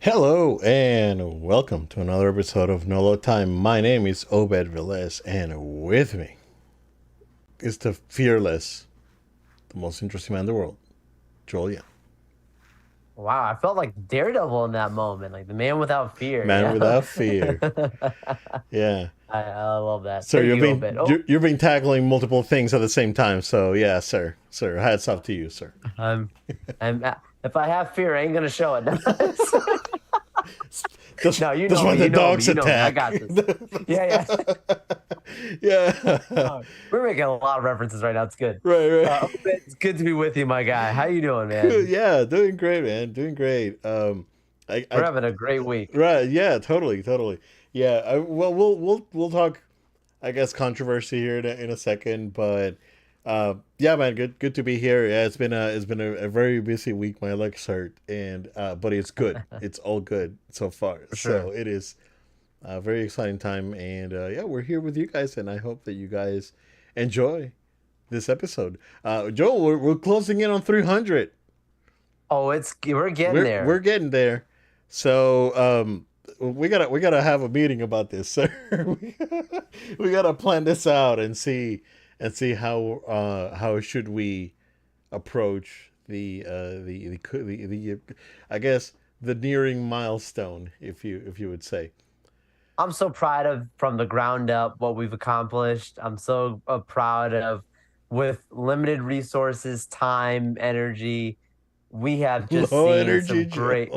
Hello and welcome to another episode of Nolo Time. My name is Obed Velez, and with me is the fearless, the most interesting man in the world, Joel Young. Wow, I felt like Daredevil in that moment, like the man without fear. Man Yeah, without fear. Yeah. I love that. So Thank you've you, Obed. been you've been tackling multiple things at the same time. So yeah, sir. Hats off to you, sir. I'm, if I have fear, I ain't gonna show it. That's No, you that's know when me. the You know me. dogs You know me. I attack. got this. Yeah, yeah. Yeah. We're making a lot of references right now. It's good. Right. Obed, it's good to be with you, my guy. How you doing, Good. man? Yeah, doing great, man. Doing great. I We're having a great week. Right. Yeah. Totally. Yeah. Well, we'll talk. I guess controversy here in a second, but yeah, man. Good to be here. Yeah, it's been a very busy week. My legs hurt, and but it's good. It's all good so far. For So sure. it is a very exciting time, and yeah, we're here with you guys, and I hope that you guys enjoy this episode. Joel, we're closing in on 300. Oh, we're getting We're there. getting there. So we gotta have a meeting about this, sir. We gotta plan this out and see how should we approach the I guess the nearing milestone, if you would say. I'm so proud of from the ground up what we've accomplished. I'm so proud of with limited resources, time, energy. We have just Low seen energy, some great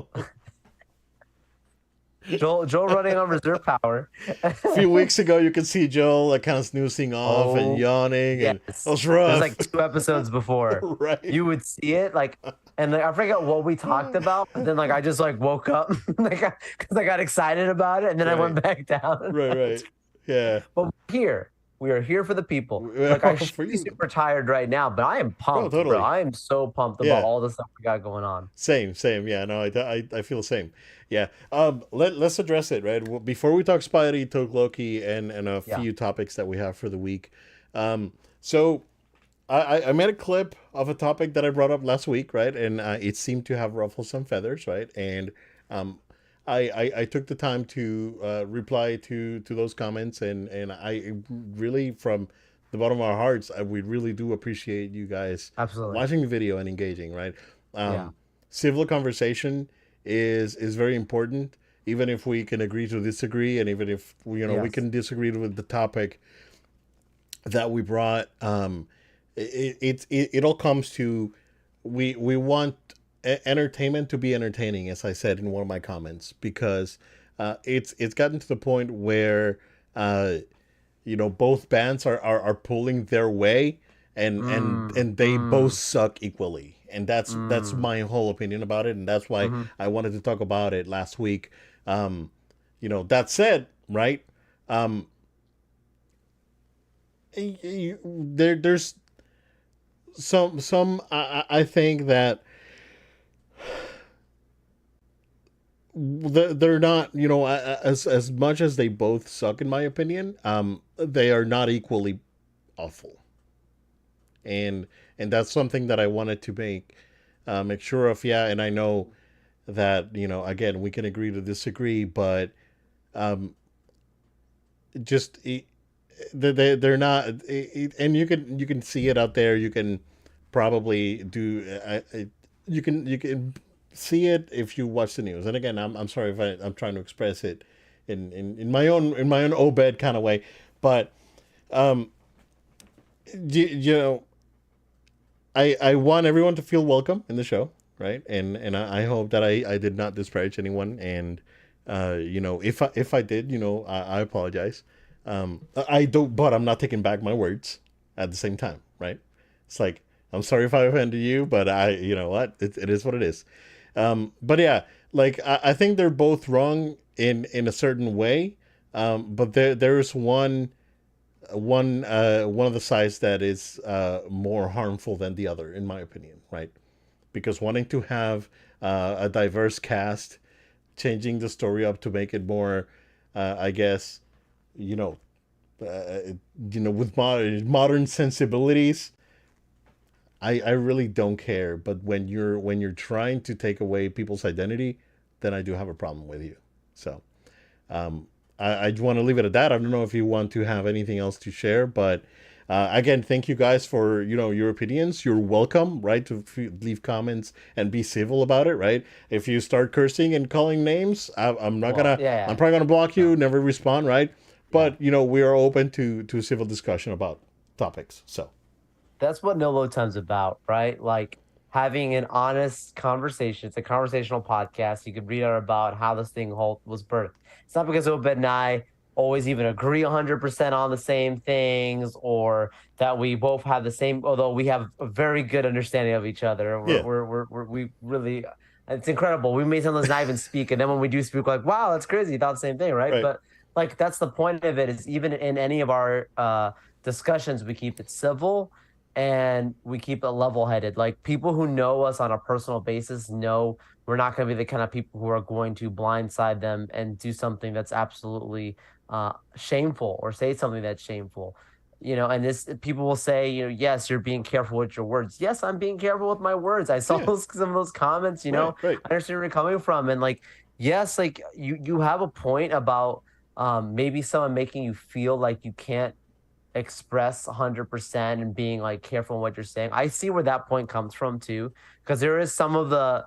Joel. Joel running on reserve power. A few weeks ago, you could see Joel like kind of snoozing off and Oh, yawning, and it yes. was It was rough, like two episodes before. right? You would see it like and like I forget what we talked about, but then like I just like woke up like because I got excited about it and then I Right, went back down. right. Yeah, But we're here. We are here for the people. Like I should for be you. super tired right now, but I am Oh, pumped, bro. totally. I am so pumped about Yeah, all the stuff we got going on. same. Yeah, no, I feel the same. Yeah. Let's address it, right? Well, before we talk Spidey, talk Loki, and a Yeah. few topics that we have for the week. So I made a clip of a topic that I brought up last week, right? And it seemed to have ruffled some feathers, right? And um, I took the time to reply to those comments, and I really, from the bottom of our hearts, we really do appreciate you guys Absolutely. watching the video and engaging, right? Yeah. Um, Civil conversation is very important, even if we can agree to disagree, and even if we Yes. can disagree with the topic that we brought. It all comes to we want entertainment to be entertaining, as I said in one of my comments, because it's gotten to the point where uh, both bands are pulling their way, and they both Mm. suck equally, and that's Mm. my whole opinion about it, and that's why Hmm. I wanted to talk about it last week. That said, right? Um, there's some I think that they're not, as much as they both suck, in my opinion. They are not equally awful, and that's something that I wanted to make sure of. Yeah, and I know that, again, we can agree to disagree, but um just they're not, and you can see it out there. You can probably do you can see it if you watch the news. And again, I'm sorry if I'm trying to express it in my own Obed kind of way, but um you know I want everyone to feel welcome in the show, right? And I hope that I did not disparage anyone, and if I did, I apologize. I don't, but I'm not taking back my words at the same time, right? It's like, I'm sorry if I offended you, but you know what, it is what it is. But yeah, like I think they're both wrong in a certain way, but there's one of the sides that is more harmful than the other, in my opinion, right? Because wanting to have a diverse cast, changing the story up to make it more, I guess, you know, with modern sensibilities, I really don't care. But when you're trying to take away people's identity, then I do have a problem with you. So I want to leave it at that. I don't know if you want to have anything else to share, but again, thank you guys for your opinions. You're welcome, right, to leave comments and be civil about it, right? If you start cursing and calling names, I'm not Well, gonna. yeah, I'm probably gonna block yeah, you, never respond, right? yeah. But we are open to civil discussion about topics. So That's what No Load Time's about, right? Like having an honest conversation. It's a conversational podcast. You could read out about how this thing was birthed. It's not because Obed and I always even agree 100% on the same things, or that we both have the same, although we have a very good understanding of each other. yeah, We really, it's incredible. We may sometimes not even speak. And then when we do speak, like, wow, that's crazy. You thought the same thing, right? right, But like, that's the point of it, is even in any of our discussions, we keep it civil and we keep it level headed. Like people who know us on a personal basis know we're not going to be the kind of people who are going to blindside them and do something that's absolutely shameful, or say something that's shameful. And this, people will say, yes, you're being careful with your words. Yes, I'm being careful with my words. I saw yeah, some of those comments. right, right, I understand where you're coming from, and like, yes, like you have a point about maybe someone making you feel like you can't express 100% and being like careful in what you're saying. I see where that point comes from too, because there is some of the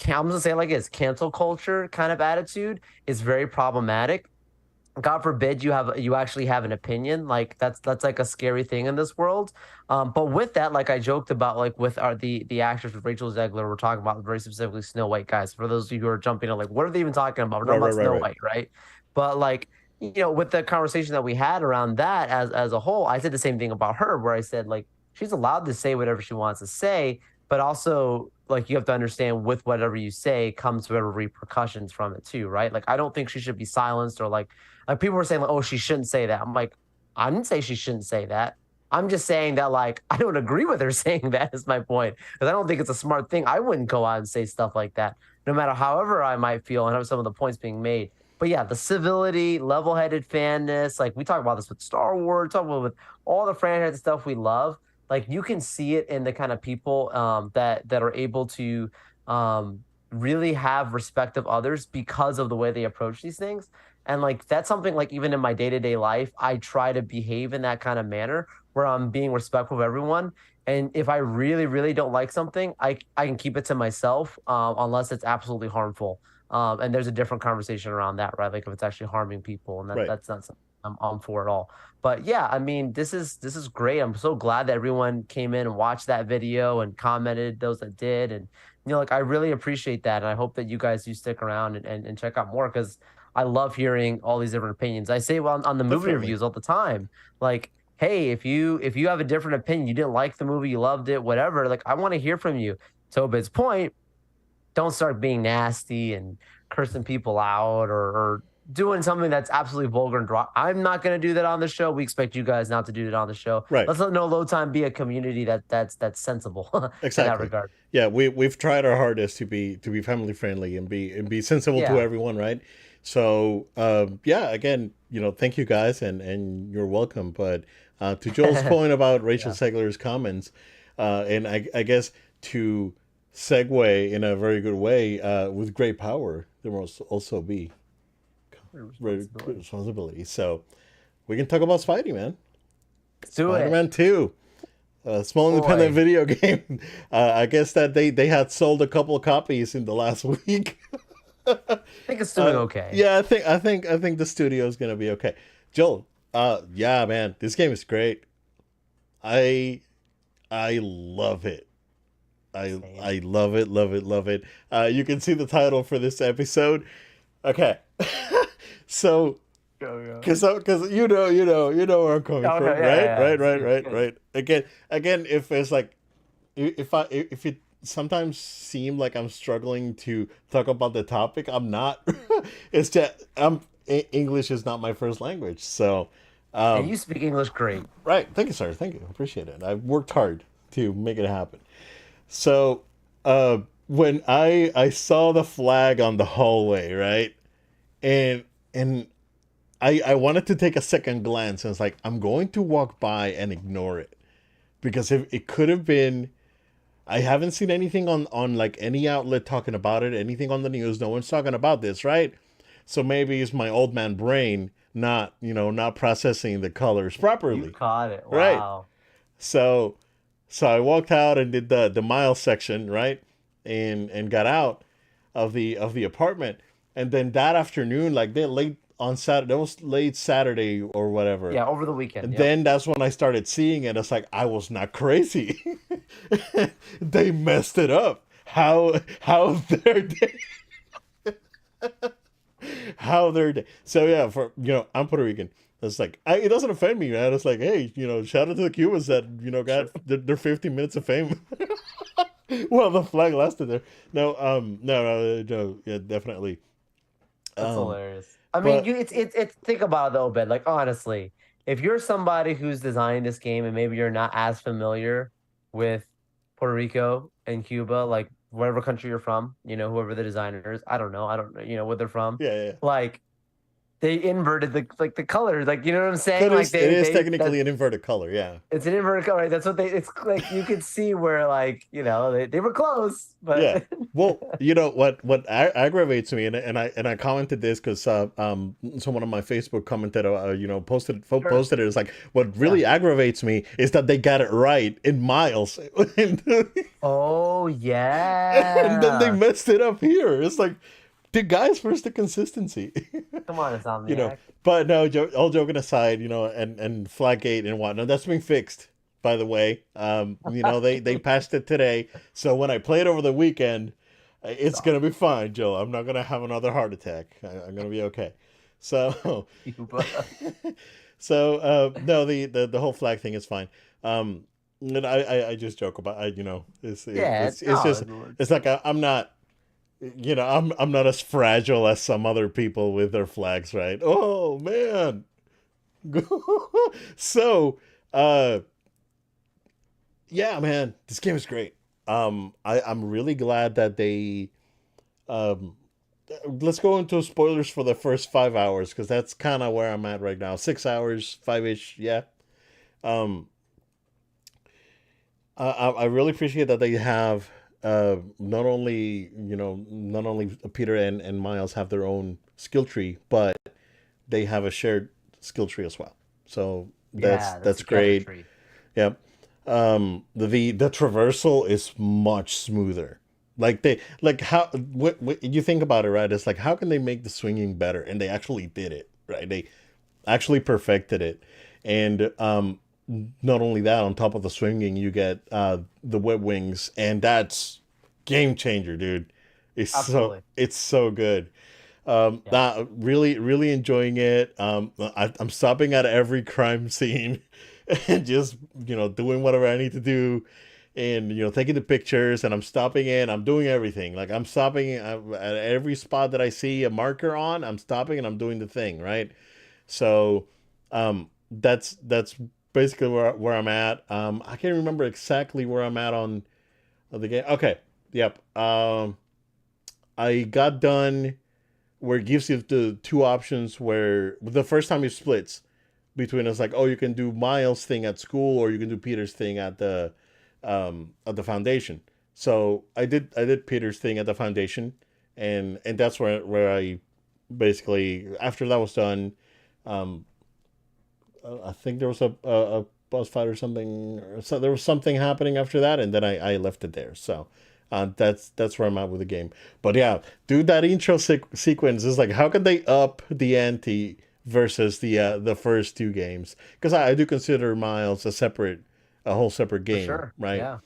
I'm gonna say it like this, cancel culture kind of attitude is very problematic. God forbid you actually have an opinion. Like that's like a scary thing in this world. But with that, like I joked about, like with the actress with Rachel Zegler, we're talking about very specifically Snow White, guys. For those of you who are jumping in, like, what are they even talking about? We're right, talking right, about right, Snow right. White, right? But like, with the conversation that we had around that as a whole, I said the same thing about her, where I said like she's allowed to say whatever she wants to say, but also like you have to understand with whatever you say comes whatever repercussions from it too, right? Like I don't think she should be silenced, or like people were saying like, oh, she shouldn't say that. I'm like, I didn't say she shouldn't say that. I'm just saying that like I don't agree with her saying that is my point. Because I don't think it's a smart thing. I wouldn't go out and say stuff like that, no matter however I might feel and have some of the points being made. But yeah, the civility, level-headed fanness, like we talk about this with Star Wars, talk about with all the franchise stuff we love. Like you can see it in the kind of people that are able to really have respect of others because of the way they approach these things. And like that's something like even in my day-to-day life, I try to behave in that kind of manner where I'm being respectful of everyone. And if I really, really don't like something, I can keep it to myself unless it's absolutely harmful. And there's a different conversation around that, right? Like if it's actually harming people, and Right. that's not something I'm for at all. But yeah, I mean, this is great. I'm so glad that everyone came in and watched that video and commented, those that did. And like I really appreciate that. And I hope that you guys do stick around and check out more, because I love hearing all these different opinions. I say, well, on the movie Definitely. reviews all the time, like, hey, if you have a different opinion, you didn't like the movie, you loved it, whatever, like I want to hear from you. To Obed's point, don't start being nasty and cursing people out, or doing something that's absolutely vulgar and wrong. I'm not going to do that on the show. We expect you guys not to do that on the show. Right. Let's let No Load Time be a community that's sensible in that Exactly. regard. Yeah, we've tried our hardest to be family friendly and be sensible to Yeah. everyone, right? So yeah, again, thank you guys, and you're welcome. But to Joel's point about Rachel Yeah. Segler's comments, and I guess to segue in a very good way, with great power, there must also be great Responsibility. responsibility. So we can talk about Spidey, man. Let's do Spider it. Man 2. A small independent Boy. video game. I guess that they had sold a couple copies in the last week. I think it's doing okay. Yeah, I think the studio is gonna be okay. Joel, yeah, man, this game is great. I I love it. Same. I love it, love it, love it. You can see the title for this episode. Okay, so Go, go. because where I'm coming Oh, no, from, yeah, right, yeah, yeah. right, It's, right, it's right, good. right. Again, if it's like if it sometimes seem like I'm struggling to talk about the topic, I'm not. It's just English is not my first language, so And um, you speak English great. right. Thank you, sir. Thank you. Appreciate it. I've worked hard to make it happen. So when I saw the flag on the hallway, right, and I wanted to take a second glance, and it's like I'm going to walk by and ignore it, because if it could have been I haven't seen anything on like any outlet talking about it, anything on the news. No one's talking about this, right? So maybe it's my old man brain not, not processing the colors You properly, caught it. right? Wow. So I walked out and did the mile section, right? And got out of the apartment. And then that afternoon, like they late on Saturday, that was late Saturday or whatever. Yeah, over the weekend. And Yep. then that's when I started seeing it. It's like I was not crazy. They messed it up. How their day how their day. So yeah, for I'm Puerto Rican. It's like it doesn't offend me, man. It's like, hey, shout out to the Cubans that got their 15 minutes of fame. Well, the flag lasted there. No, no, yeah, definitely. That's Um, hilarious. I mean, but it's think about it though, Ben. Like honestly, if you're somebody who's designing this game and maybe you're not as familiar with Puerto Rico and Cuba, like whatever country you're from, whoever the designer is, I don't know, where they're from. yeah, yeah, Like they inverted the colors, like you know what I'm saying? that Like is it is that technically an inverted color. Yeah, it's an inverted color, right? That's what they. It's like you could see where like they were close, yeah. but Well, aggravates me, and I commented this because someone on my Facebook commented, sure, posted it. It's like what yeah. really aggravates me is that they got it right in miles, and Oh then they yeah. messed it up here. It's like the guys first the consistency. Come on, you know. Insomniac. But no, all joking aside, and Flaggate and whatnot, that's been fixed. By the way, they patched it today, so when I play it over the weekend, it's gonna be fine, Joe. I'm not gonna have another heart attack. I'm gonna be okay. So, Cuba. no, the whole flag thing is fine. And I just joke about Yeah, it's just no, it's like I'm not I'm not as fragile as some other people with their flags, right? Oh man. So, uh yeah, man, this game is great. I'm really glad that they um let's go into spoilers for the first 5 hours because that's kind of where I'm at right now. 6 hours, 5 ish, yeah. Um, I really appreciate that they have not only Peter and Miles have their own skill tree, but they have a shared skill tree as well. So yeah, the that's together great. tree. Yep. The traversal is much smoother. Like they like how what you think about it, right? It's like how can they make the swinging better? And they actually did it, right? They actually perfected it. And not only that, on top of the swinging, you get the web wings, and that's game changer, dude. Absolutely. It's so good. Yeah. Really really enjoying it. I'm stopping at every crime scene and just doing whatever I need to do, and taking the pictures, and I'm stopping in. I'm doing everything. Like I'm stopping at every spot that I see a marker on. I'm stopping and I'm doing the thing, right? So that's basically where I'm at. I can't remember exactly where I'm at on the game. Okay, yep. I got done where it gives you the two options. Where the first time it splits between us, like, oh, you can do Miles' thing at school, or you can do Peter's thing at the foundation. So I did Peter's thing at the foundation, and that's where I basically after that was done. Um, I think there was a boss fight or something. So there was something happening after that, and then I left it there. So that's where I'm at with the game. But yeah, dude, that intro sequence is like, how can they up the ante versus the first two games? Because I do consider Miles a whole separate For game, sure. right? Yeah.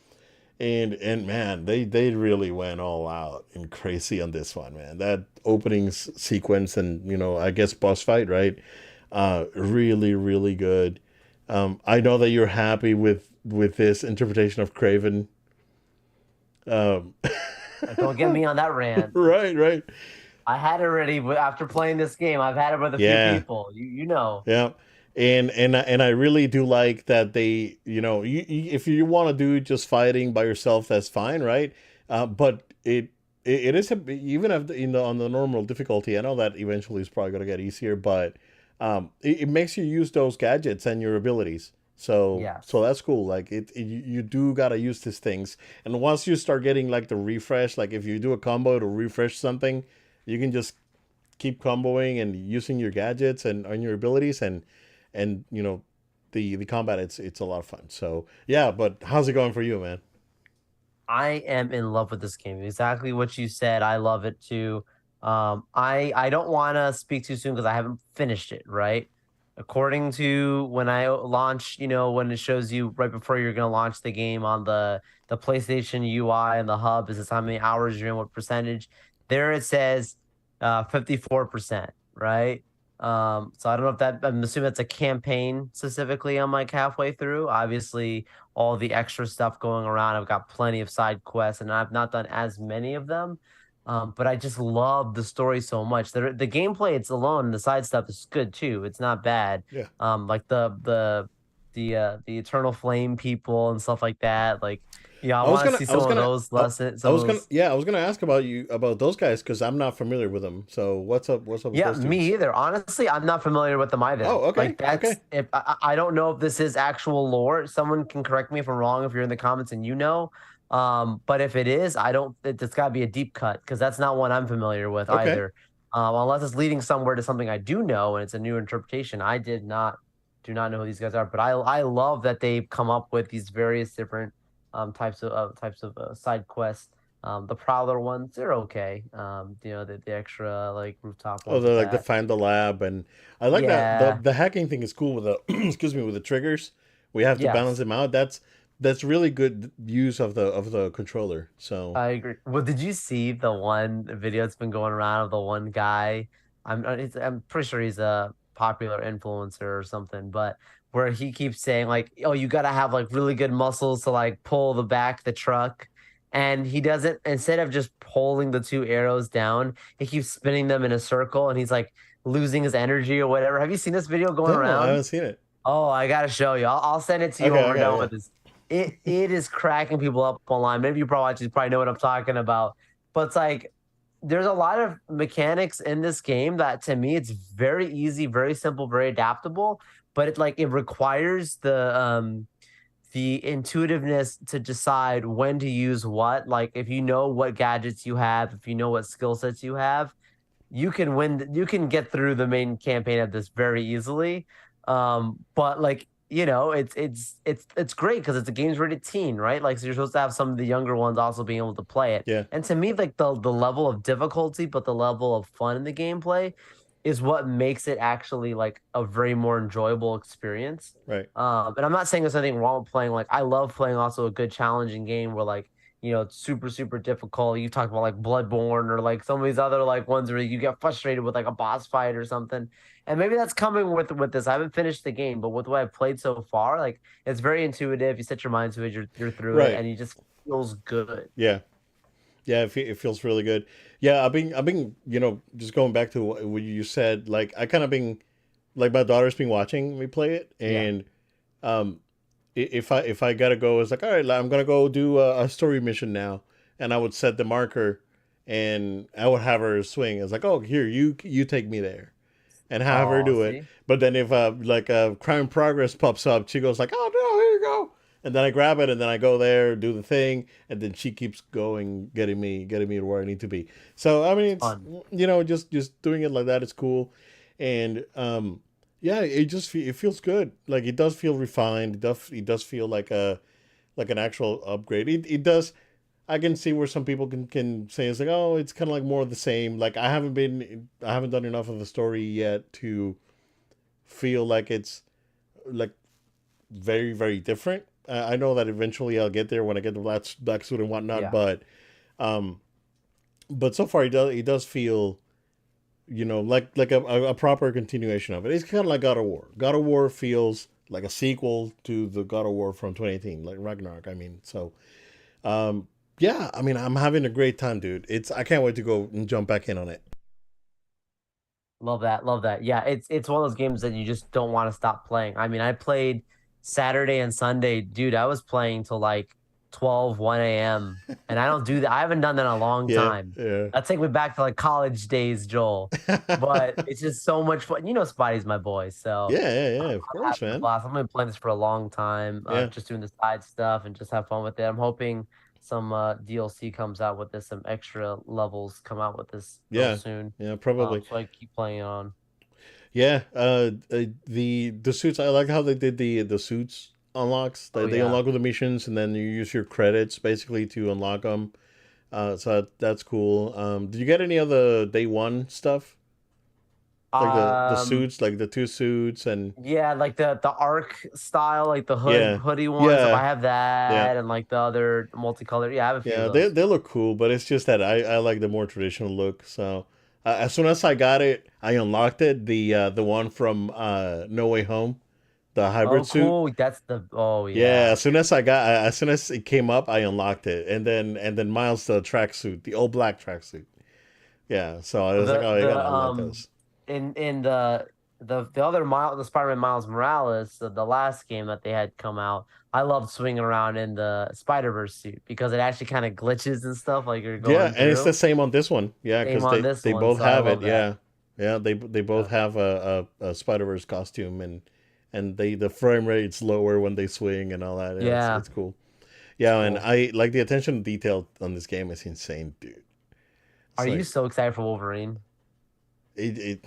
And man, they really went all out and crazy on this one, man. That opening sequence and I guess boss fight, right? Really really good. I know that you're happy with this interpretation of Craven. Um, Don't get me on that rant. right, right, I had it already after playing this game. I've had it with a few yeah, people. You know. yeah. And I really do like that they if you want to do just fighting by yourself, that's fine, right? But it is even if on the normal difficulty. I know that eventually it's probably going to get easier, but it makes you use those gadgets and your abilities. So Yes. that's cool. Like you do gotta use these things, and once you start getting like the refresh, like if you do a combo to refresh something, you can just keep comboing and using your gadgets and your abilities, and the combat. It's a lot of fun. So yeah, but how's it going for you, man? I am in love with this game. Exactly what you said. I love it too. I don't want to speak too soon because I haven't finished it. Right, according to when I launch, when it shows you right before you're gonna launch the game on the PlayStation UI and the hub, is this how many hours you're in, what percentage? There it says 54%. Right. So I don't know if that. I'm assuming it's a campaign specifically. I'm like halfway through. Obviously, all the extra stuff going around. I've got plenty of side quests, and I've not done as many of them. But I just love the story so much. The gameplay it's alone, and the side stuff is good too. It's not bad. Yeah. Like the Eternal Flame people and stuff like that. Like, I I was want to gonna, see I some was of gonna, those I, lessons, I some of was gonna, those. yeah, I was gonna ask about you about those guys because I'm not familiar with them. So what's up? What's up with Yeah, those me dudes? either. Honestly, I'm not familiar with them either. Oh, okay, Like okay. that's if I don't know if this is actual lore. Someone can correct me if I'm wrong if you're in the comments and you know. But if it is, I don't. It's got to be a deep cut because that's not one I'm familiar with Okay. either. Unless it's leading somewhere to something I do know and it's a new interpretation. I do not know who these guys are, but I love that they've come up with these various different types of side quests. The Prowler ones, they're okay. The extra like rooftop Oh, ones they're with like the that. find the lab, and I like that the Yeah. the hacking thing is cool with the excuse me with the triggers. We have to balance Yes. them out. That's really good use of the controller. So I agree. Well, did you see the one video that's been going around of the one guy? I'm pretty sure he's a popular influencer or something, but where he keeps saying like, "Oh, you got to have like really good muscles to like pull the back the truck," and he doesn't. Instead of just pulling the two arrows down, he keeps spinning them in a circle, and he's like losing his energy or whatever. Have you seen this video going no, I around? haven't seen it. Oh, I gotta show you. I'll send it to you when Okay, we're okay, done yeah. with this. It is cracking people up online. Maybe you probably know what I'm talking about. But it's like there's a lot of mechanics in this game that to me it's very easy, very simple, very adaptable. But it requires the intuitiveness to decide when to use what. Like if you know what gadgets you have, if you know what skill sets you have, you can win. You can get through the main campaign of this very easily. But like it's great because it's a game's rated teen, right? Like so you're supposed to have some of the younger ones also being able to play it. Yeah, And to me, like the level of difficulty, but the level of fun in the gameplay is what makes it actually like a very more enjoyable experience. right. And I'm not saying there's anything wrong with playing. Like I love playing also a good challenging game where like it's super, super difficult. You talked about like Bloodborne or like some of these other like ones where you get frustrated with like a boss fight or something. And maybe that's coming with this. I haven't finished the game, but with what I've played so far, like it's very intuitive. You set your mind to it, you're through it, Right. and you just feels good. Yeah. Yeah, it feels really good. Yeah, I've been, just going back to what you said. Like, I kind of been, like, my daughter's been watching me play it, Yeah. and um, if I gotta go, it's like, all right, I'm gonna go do a story mission now, and I would set the marker, and I would have her swing. It's like, oh, here, you take me there, and have her Oh, do it. see? But then if like a crime progress pops up, she goes like, oh no, here you go. And then I grab it and then I go there, do the thing, and then she keeps going, getting me to where I need to be. So I mean, it's Fun. just doing it like that is cool, and yeah, it feels good. Like it does feel refined. It does feel like an actual upgrade. It does. I can see where some people can say it's like, oh, it's kind of like more of the same. Like I haven't done enough of the story yet to feel like it's like very very different. I know that eventually I'll get there when I get the black suit and whatnot, Yeah. um, but so far it does feel like a proper continuation of it. It's kind of like God of War. God of War feels like a sequel to the God of War from 2018, like Ragnarok. I mean, so yeah, I mean, I'm having a great time, dude. I can't wait to go and jump back in on it. Love that. Love that. Yeah, it's one of those games that you just don't want to stop playing. I mean, I played Saturday and Sunday, dude. I was playing till like 12, 1 a.m. And I don't do that. I haven't done that in a long Yeah, time. yeah. That take me back to like college days, Joel. But it's just so much fun. You know, Spidey's my boy, so Yeah, yeah, yeah. Of I'm course, having a man. blast. I'm gonna be playing this for a long time, Yeah, just doing the side stuff and just have fun with it. I'm hoping some DLC comes out with this, some extra levels come out with this real yeah, soon. yeah. Probably. So I keep playing on. Yeah. The suits. I like how they did the suits unlocks. Oh They yeah. unlock with the missions, and then you use your credits basically to unlock them. So that's cool. Did you get any of the day one stuff? Like the Um, suits, like the two suits, and yeah, like the arc style, like the yeah, hoodie ones. I yeah, have yeah, that, and like the other multicolored. Yeah, I have a few of yeah. those. They look cool, but it's just that I like the more traditional look. So as soon as I got it, I unlocked it. The one from No Way Home, the hybrid Oh, suit. cool. That's the. Oh Yeah, yeah. as soon as it came up, I unlocked it, and then Miles the tracksuit, the all black tracksuit. Yeah, so I was like, oh, I gotta unlock those. In the other mile the Spider-Man Miles Morales, the last game that they had come out, I loved swinging around in the Spider-Verse suit because it actually kind of glitches and stuff like you're Yeah, going and it's the through. same on this one. Yeah, Same because on this they one, both so I have it. love that. Yeah, yeah, they both Yeah. have a Spider Verse costume, and they the frame rate's lower when they swing and all that. Yeah, Yeah, it's cool. it's Yeah, and cool. I like the attention to detail on this game is insane, dude. It's Are you like so excited for Wolverine? it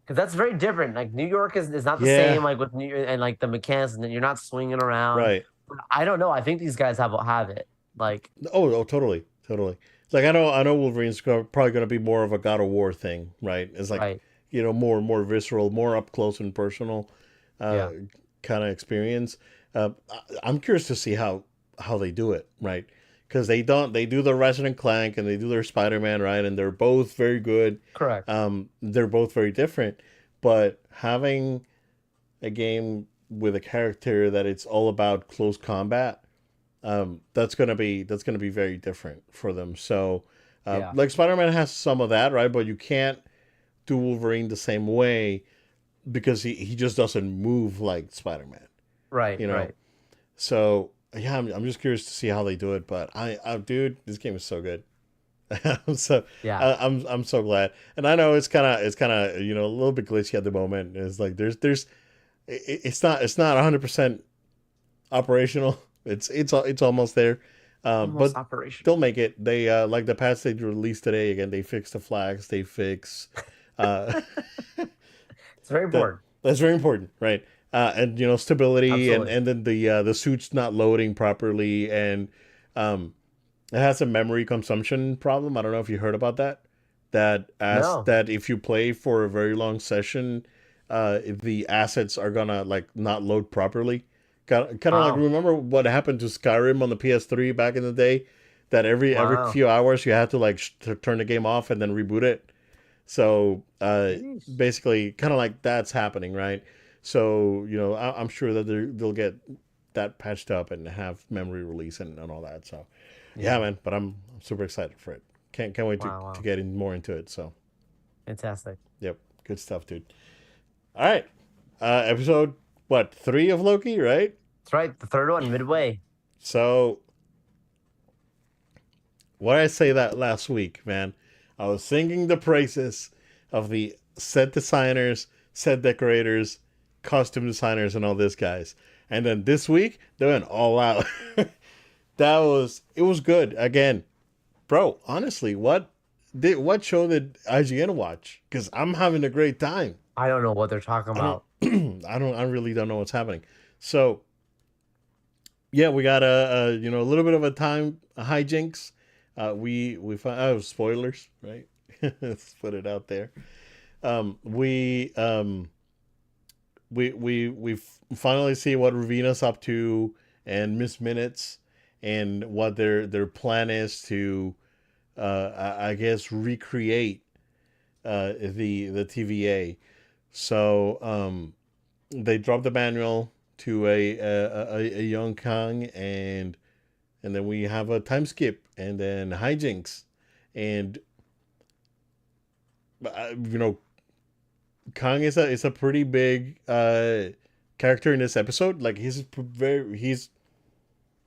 Because that's very different. Like New York is not the yeah, same. Like with New and like the mechanics, and then you're not swinging around. right. I don't know. I think these guys have it. Like Oh, totally, totally. It's like I know probably going to be more of a God of War thing, right? It's like right. more visceral, more up close and personal, uh, Yeah. kind of experience. I'm curious to see how they do it, right? Because they do the Ratchet and Clank and they do their Spider Man, right? And they're both very good. Correct. They're both very different, but having a game with a character that it's all about close combat, that's gonna be very different for them. So, Yeah. like Spider Man has some of that, right? But you can't do Wolverine the same way because he just doesn't move like Spider Man, Right. you know. Right. So yeah, I'm just curious to see how they do it. But dude, this game is so good. I'm so Yeah. I'm so glad, and I know it's kind of a little bit glitchy at the moment. It's like it's not 100% operational. It's almost there, Almost but they'll operational. make it. They like the patch they released today. Again, they fix the flags. They fix uh, It's very that important. that's very important, right? And stability, Absolutely. and then the suit's not loading properly, and um, it has a memory consumption problem. I don't know if you heard about that. No. That if you play for a very long session, the assets are gonna like not load properly. Kind of like Wow. remember what happened to Skyrim on the PS3 back in the day, that every Wow. few hours you had to like turn the game off and then reboot it. So Jeez. basically, kind of like that's happening, right? So I'm sure that they'll get that patched up and have memory release and all that. So yeah, Yeah. man. But I'm super excited for it. Can't wait Wow. to Wow. get in more into it. So Fantastic. yep, good stuff, dude. All right, episode what 3 of Loki, right? That's right. The third one, midway. So what did I say that last week, man? I was singing the praises of the set designers, set decorators, costume designers, and all this guys. And then this week they went all out. It was good again, bro. Honestly, what show did IGN watch? Because I'm having a great time. I don't know what they're talking I don't about. I really don't know what's happening. So yeah, we got a little bit of a hijinks. We found spoilers, right? Let's put it out there. We finally see what Ravina's up to and Miss Minutes and what their plan is to I guess recreate the TVA. So they drop the manual to a young Kang, and then we have a time skip and then hijinks, and you know Kang is a pretty big character in this episode. Like he's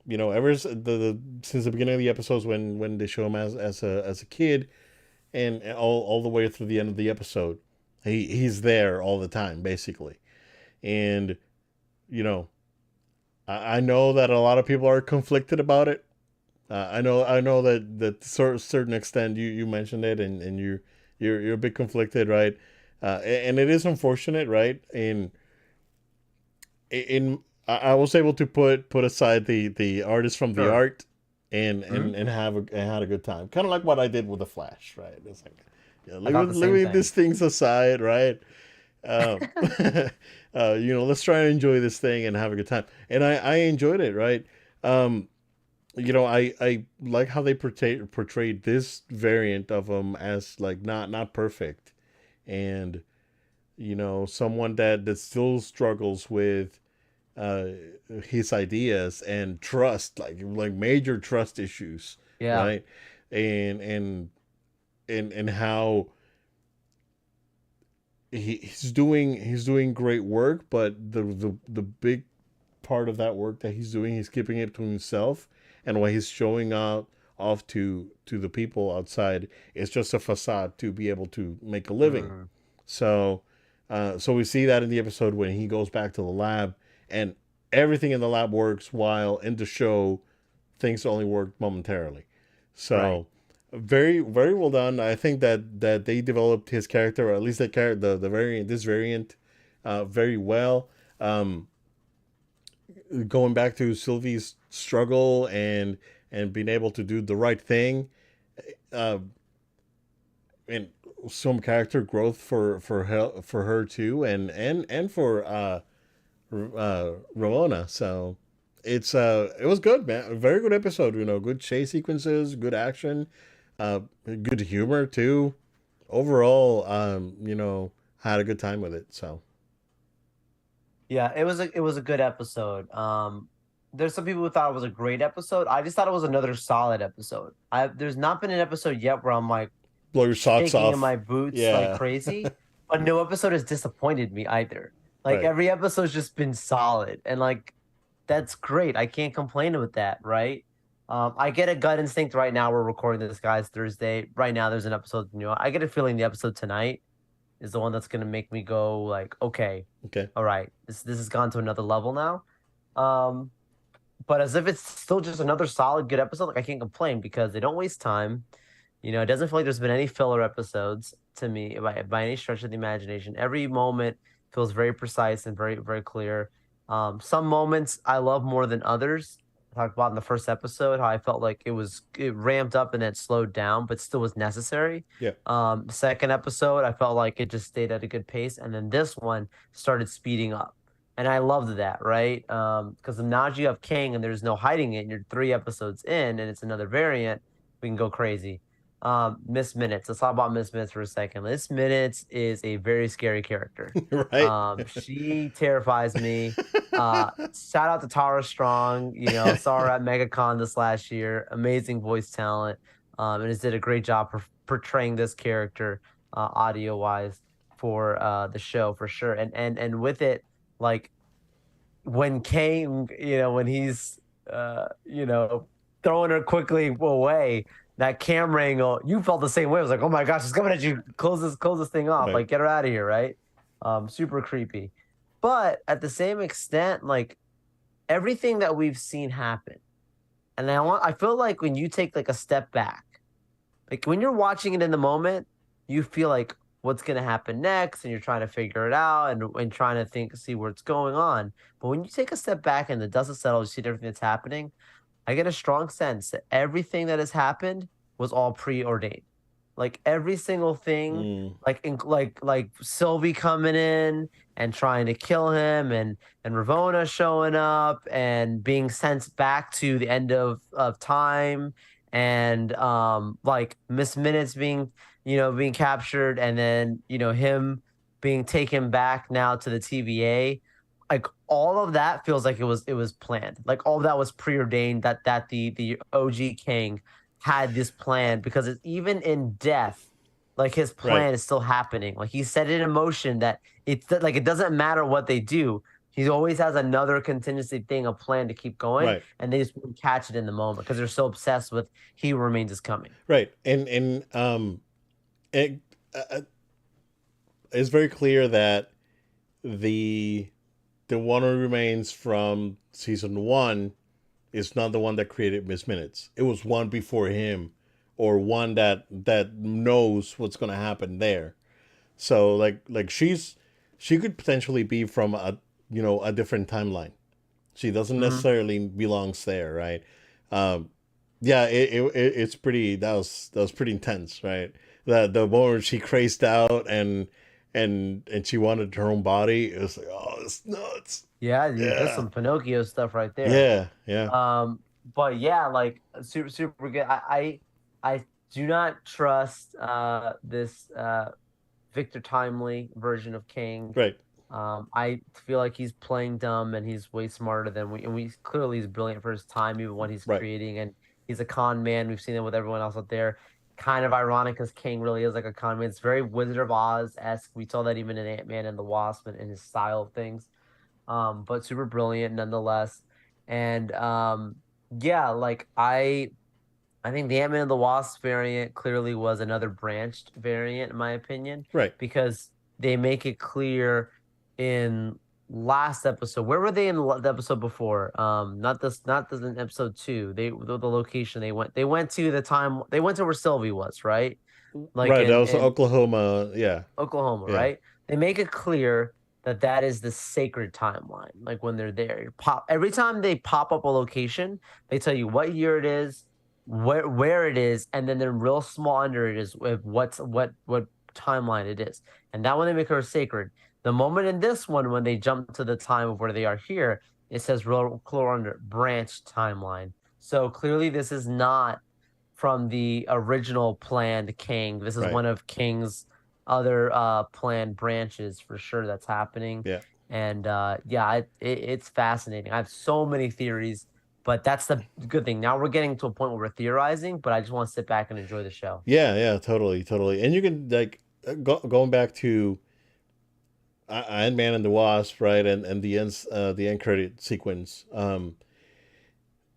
since the beginning of the episodes when they show him as a kid, and all the way through the end of the episode, he's there all the time basically. And you know, I know that a lot of people are conflicted about it. I know that to a certain extent you mentioned it, and you're a bit conflicted, right? And it is unfortunate, right? In I was able to put aside the artist from the Sure. art, and had a good time, kind of like what I did with the Flash, right? It's like, yeah, I thought the same leave thing. these things aside, right? Um, let's try and enjoy this thing and have a good time. And I enjoyed it, right? Um, I like how they portrayed this variant of him as like not perfect, and someone that still struggles with uh his ideas and trust, like major trust issues, Yeah. right? And how he's doing great work, but the big part of that work that he's doing, he's keeping it to himself, and what he's showing out off to the people outside is just a facade to be able to make a living. Mm. So we see that in the episode when he goes back to the lab, and everything in the lab works, while in the show things only work momentarily. Right. So very very well done. I think that they developed his character, or at least the variant, this variant, very well. Um, Going back to Sylvie's struggle and being able to do the right thing, uh, and some character growth for her too, and for Ramona. So it was good, man. A very good episode. Good chase sequences, good action, good humor too. Overall, had a good time with it. So Yeah, it was a good episode. There's some people who thought it was a great episode. I just thought it was another solid episode. There's not been an episode yet where I'm like blow your socks shaking in off. my boots like Yeah. crazy, but no episode has disappointed me either. Like Right. every episode's just been solid, and like that's great. I can't complain with that, right? I get a gut instinct right now. We're recording this, guys, Thursday. Right now, there's an episode new. I get a feeling the episode tonight is the one that's gonna make me go like, okay, Okay. all right, this has gone to another level now. Um, but as if it's still just another solid good episode, like I can't complain because they don't waste time. It doesn't feel like there's been any filler episodes to me by any stretch of the imagination. Every moment feels very precise and very, very clear. Some moments I love more than others. I talked about in the first episode how I felt like it ramped up and then slowed down, but still was necessary. Yeah. Second episode, I felt like it just stayed at a good pace, and then this one started speeding up, and I loved that, right? Because now you have King, and there's no hiding it. And you're 3 episodes in, and it's another variant. We can go crazy. Miss Minutes. Let's talk about Miss Minutes for a second. Miss Minutes is a very scary character. Right. She terrifies me. Shout out to Tara Strong. Saw her at MegaCon this last year. Amazing voice talent. And has did a great job portraying this character, audio wise, for the show for sure. And with it, like when Kane, when he's throwing her quickly away, that camera angle, you felt the same way. I was like, oh my gosh, it's coming at you. Close this thing off. Right. Like, get her out of here, right? Super creepy. But at the same extent, like everything that we've seen happen, and I feel like when you take like a step back, like when you're watching it in the moment, you feel like what's going to happen next, and you're trying to figure it out and trying to see where it's going on. But when you take a step back and the dust has settled, you see everything that's happening. I get a strong sense that everything that has happened was all preordained. Like every single thing, Mm. like Sylvie coming in and trying to kill him, and Ravona showing up and being sent back to the end of time, and like Miss Minutes being captured, and then him being taken back now to the TVA. Like all of that feels like it was planned. Like all of that was preordained, that the OG King had this plan, because even in death, like his Right. plan is still happening. Like he set it in motion that it's like it doesn't matter what they do. he always has another contingency thing, a plan to keep going, Right. and they just won't catch it in the moment because they're so obsessed with he who remains is coming. Right. And it, it's very clear that the the one who remains from season one is not the one that created Miss Minutes. It was one before him, or one that knows what's going to happen there. So like she could potentially be from a a different timeline. She doesn't Hmm. necessarily belongs there, right? Um, yeah, it's pretty. That was pretty intense, right? The moment she crazed out and she wanted her own body, it was like, oh, it's nuts. Yeah, dude, that's Yeah, some Pinocchio stuff right there. yeah, yeah. But yeah, like super good. I do not trust this Victor Timely version of King. Right, I feel like he's playing dumb and he's way smarter than we. And we clearly he's brilliant for his time, even what he's right. creating. And he's a con man. We've seen it with everyone else out there. Kind of ironic because King really is like a con man. It's very Wizard of Oz esque. We saw that even in Ant Man and the Wasp and in his style of things. But super brilliant nonetheless. And yeah, like I think the Ant Man and the Wasp variant clearly was another branched variant, in my opinion, Right. because they make it clear in last episode. Where were they in the episode before? Not this in episode two. The location they went. They went to the time. They went to where Sylvie was, right? Like Right. That in was Oklahoma. Yeah. Oklahoma, Yeah. right? They make it clear that that is the sacred timeline. Like when they're there, pop every time they pop up a location, they tell you what year it is, where it is, and then they're real small under it is with what timeline it is. And that one they make her sacred. The moment in this one when they jump to the time of where they are here, it says real clear under branch timeline. So clearly this is not from the original planned King. This is Right. one of King's other planned branches for sure that's happening. Yeah. And yeah, it's fascinating. I have so many theories, but that's the good thing. Now we're getting to a point where we're theorizing, but I just want to sit back and enjoy the show. Yeah. Yeah. Totally. Totally. And you can like going back to Ant Man and the Wasp, right? And the end credit sequence.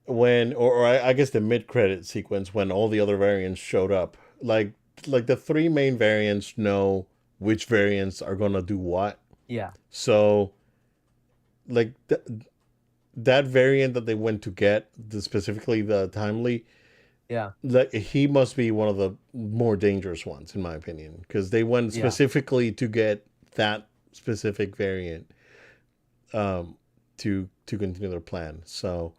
When or I guess the mid credit sequence when all the other variants showed up. Like the three main variants know which variants are gonna do what. Yeah, So like that variant that they went to get, specifically the timely, yeah, like he must be one of the more dangerous ones in my opinion because they went yeah, specifically to get that specific variant to continue their plan. So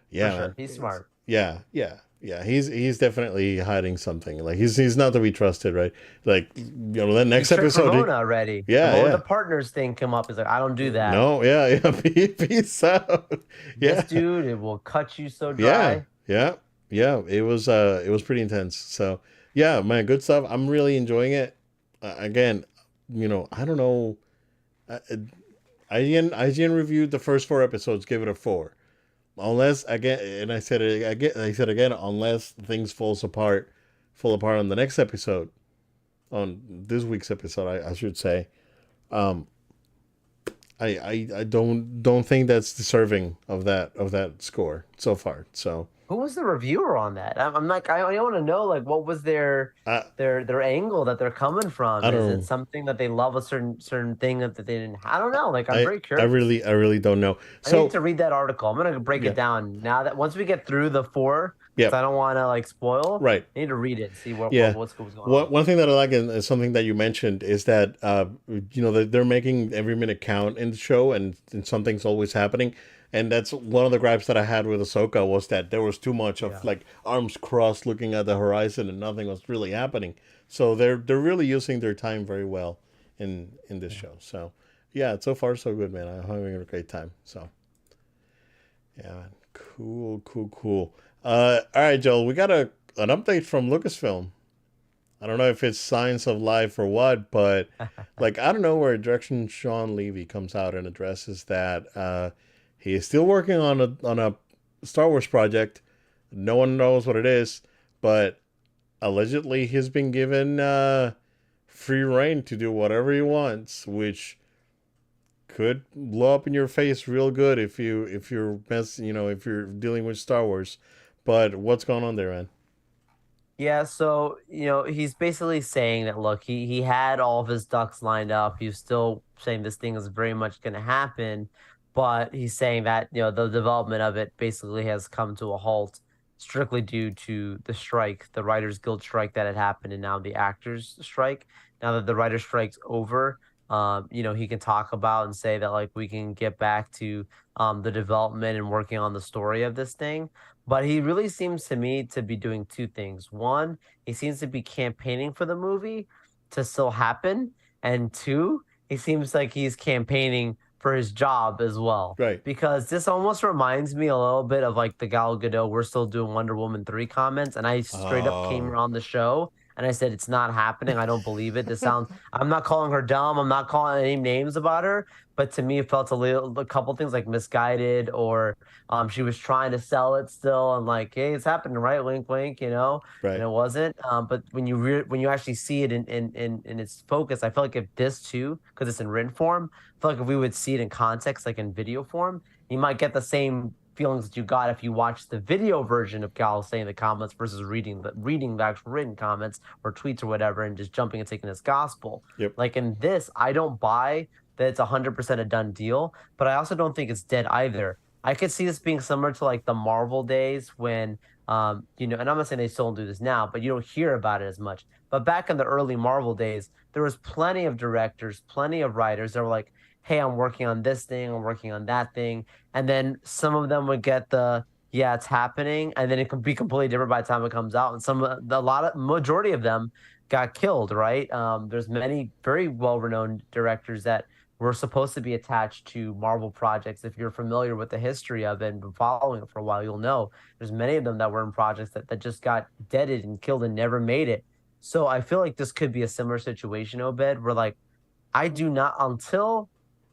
for yeah, man. sure. He's smart. Yeah, yeah, yeah. He's definitely hiding something. Like he's not to be trusted, right? Like the He next tricked episode. Ramona already. The Yeah, moment yeah. the partners thing come up, is like, I don't do that. No, yeah, yeah. Peace out. This Yeah, dude, it will cut you so yeah, dry. yeah, yeah. It was pretty intense. So yeah, man, good stuff. I'm really enjoying it. Again, I don't know. Uh, uh, IGN reviewed the first four episodes, give it a four. Unless again, and I said again, unless things fall apart on the next episode, on this week's episode, I should say. Um, I don't think that's deserving of that score so far. So Who was the reviewer on that? I'm like, I want to know, like, what was their I their angle that they're coming from? I Is it don't something that they love a certain thing that they didn't? I don't know. Like, I'm I very I curious. really I really don't know. I need So to read that article. I'm gonna break yeah, it down now that once we get through the four, yeah, because I don't want to like spoil. right. I need to read it and see what, Yeah. what's going One on. one thing that I like is something that you mentioned is that that they're making every minute count in the show, and something's always happening. And that's one of the gripes that I had with Ahsoka was that there was too much of Yeah, like arms crossed looking at the horizon and nothing was really happening. So they're really using their time very well in this yeah. show. So yeah, so far so good, man. I'm having a great time. So yeah, man. Cool, cool, cool. All right, Joel, we got an update from Lucasfilm. I don't know if it's Science of Life or what, but like I don't know where direction Sean Levy comes out and addresses that he is still working on a Star Wars project. No one knows what it is, but allegedly he's been given free reign to do whatever he wants, which could blow up in your face real good if you're if you're dealing with Star Wars. But what's going on there, man? Yeah, so he's basically saying that look, he had all of his ducks lined up. He's still saying this thing is very much going to happen, but he's saying that the development of it basically has come to a halt strictly due to the strike, the Writers Guild strike that had happened, and now the actors strike. Now that the writer strike's over, he can talk about and say that like we can get back to the development and working on the story of this thing. But he really seems to me to be doing two things. One, he seems to be campaigning for the movie to still happen. And two, he seems like he's campaigning for his job as well. Right. Because this almost reminds me a little bit of like the Gal Gadot, we're still doing Wonder Woman 3 comments. And I straight up came Oh, on the show and I said, it's not happening. I don't believe it. This sounds, I'm not calling her dumb. I'm not calling any names about her. But to me, it felt a couple things like misguided or she was trying to sell it still and like, hey, it's happening, right? Wink, wink, and right. it wasn't. But when you actually see it in its focus, I feel like if this too, because it's in written form, I feel like if we would see it in context, like in video form, you might get the same feelings that you got if you watched the video version of Gal saying the comments versus reading the actual written comments or tweets or whatever and just jumping and taking as gospel. Yep. Like in this, I don't buy that it's 100% a done deal, but I also don't think it's dead either. I could see this being similar to like the Marvel days when, and I'm not saying they still don't do this now, but you don't hear about it as much. But back in the early Marvel days, there was plenty of directors, plenty of writers that were like, hey, I'm working on this thing, I'm working on that thing. And then some of them would get yeah, it's happening. And then it could be completely different by the time it comes out. And majority of them got killed, right? There's many very well-renowned directors that were supposed to be attached to Marvel projects. If you're familiar with the history of it and been following it for a while, you'll know there's many of them that were in projects that just got deaded and killed and never made it. So I feel like this could be a similar situation, Obed, where like I do not until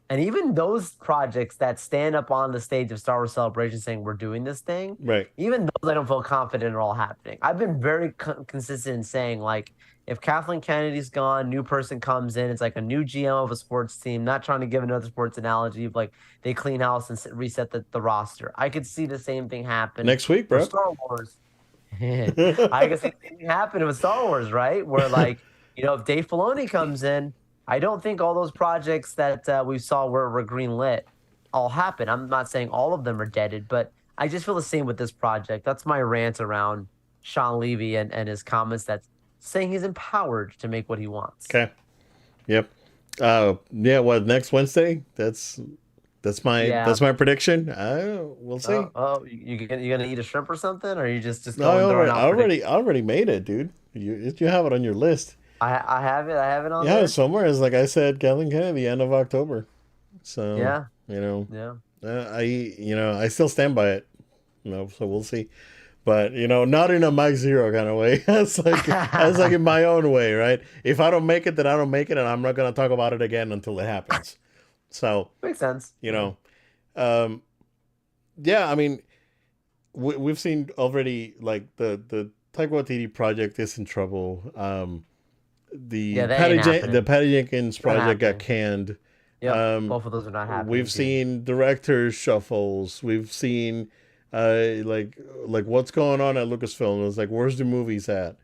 and even those projects that stand up on the stage of Star Wars Celebration saying we're doing this thing, Right. even those I don't feel confident are all happening. I've been very consistent in saying like if Kathleen Kennedy's gone, new person comes in, it's like a new GM of a sports team. Not trying to give another sports analogy, but like they clean house and reset the roster. I could see the same thing happen Next week, for bro. Star Wars. I could see the same thing happen with Star Wars, right? Where like if Dave Filoni comes in. I don't think all those projects that we saw were greenlit all happen. I'm not saying all of them are deaded, but I just feel the same with this project. That's my rant around Sean Levy and his comments that's saying he's empowered to make what he wants. Okay. Yep. Yeah. What next Wednesday? That's my prediction. We'll see. You gonna eat a shrimp or something, or you just No, going throwing out I already made it, dude. You have it on your list. I have it. I have it on Yeah, there. somewhere is like I said, Kathleen Kennedy, end of October. So Yeah. yeah, Yeah. I still stand by it. So we'll see. But not in a Mike Zero kind of way. That's like in my own way, right? If I don't make it, then I don't make it, and I'm not gonna talk about it again until it happens. So Makes sense. um, yeah. I mean, we've seen already like the Taika Waititi project is in trouble. Yeah, that ain't happening. The Patty Jenkins Not project got happening. canned. Yep. Both of those are not happening. We've dude. seen director shuffles. We've seen like what's going on at Lucasfilm. It's like where's the movies at?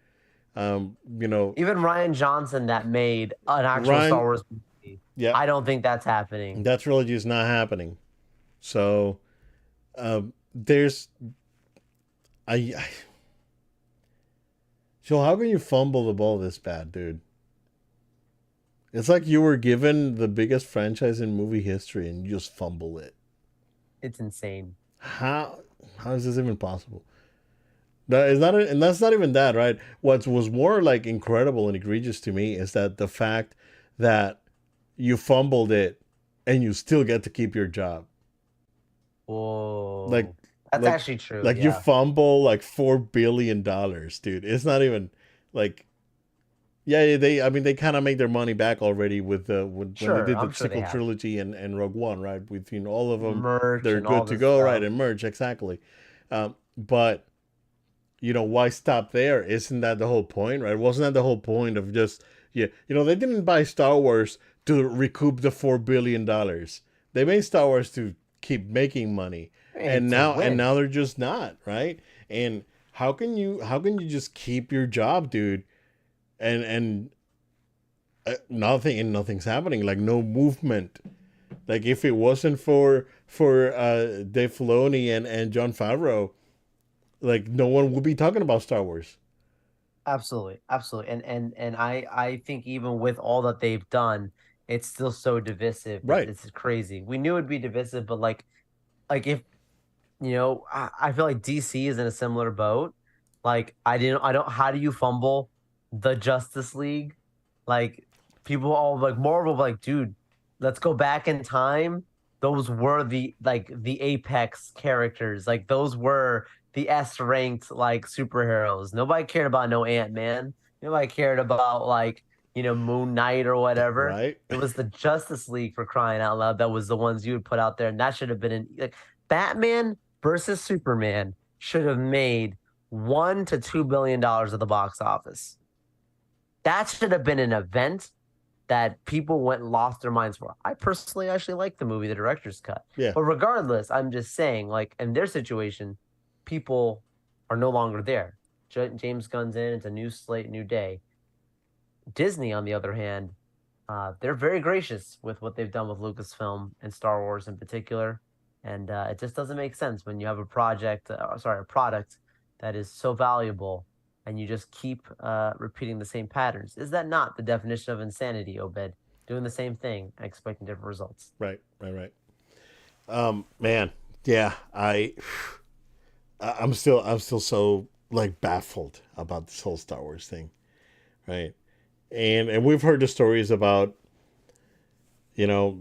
Even Ryan Johnson that made an actual Star Ryan, Wars movie. yeah, I don't think that's happening. that trilogy is not happening. So there's I so how can you fumble the ball this bad, dude? It's like you were given the biggest franchise in movie history and you just fumble it. It's insane. How is this even possible? That is not, and that's not even that, right? What was more like incredible and egregious to me is that the fact that you fumbled it and you still get to keep your job. Whoa. Like That's like actually true. like you Yeah. fumble like $4 billion, dude. It's not even like yeah, they kind of make their money back already with when they Sure. did the I'm sure they sequel have. trilogy and Rogue One, right? We've seen all of them. Merch They're and all good to this go, right? stuff. And merch, exactly. But why stop there? Isn't that the whole point, right? Wasn't that the whole point of just they didn't buy Star Wars to recoup the $4 billion. They made Star Wars to keep making money, And to and win. now they're just not, right? And how can you just keep your job, dude? And nothing's happening. Like no movement. Like if it wasn't for Dave Filoni and John Favreau, like no one would be talking about Star Wars. Absolutely, absolutely. And I think even with all that they've done, it's still so divisive. Right. It's crazy. We knew it'd be divisive, but like if I feel like DC is in a similar boat. Like I don't how do you fumble the Justice League? Like people all like Marvel like, dude, let's go back in time. Those were the apex characters. Like those were the S ranked like superheroes. Nobody cared about no Ant-Man. Nobody cared about Moon Knight or whatever. Right. It was the Justice League for crying out loud. That was the ones you would put out there, and that should have been in like Batman versus Superman should have made $1 to $2 billion at the box office. That should have been an event that people went and lost their minds for. I personally actually like the movie, the director's cut. Yeah. But regardless, I'm just saying, like in their situation, people are no longer there. James Gunn's in, it's a new slate, new day. Disney, on the other hand, they're very gracious with what they've done with Lucasfilm and Star Wars in particular. And it just doesn't make sense when you have a product that is so valuable and you just keep repeating the same patterns. Is that not the definition of insanity, Obed? Doing the same thing, expecting different results. Right. Right. Right. Man. Yeah. I'm still so like baffled about this whole Star Wars thing. Right. And we've heard the stories about, you know,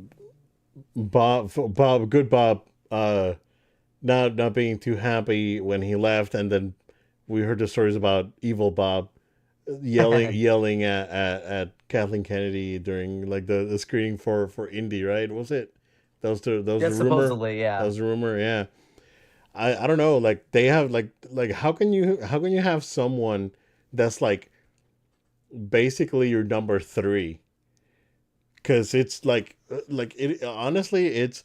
Bob, not being too happy when he left, and then we heard the stories about evil Bob yelling at Kathleen Kennedy during like the screening for Indy, right? Was it? That was Yeah, the rumor. supposedly, That yeah. was the rumor. Yeah. I don't know. Like they have like how can you have someone that's like basically your number three? Because it's like it honestly it's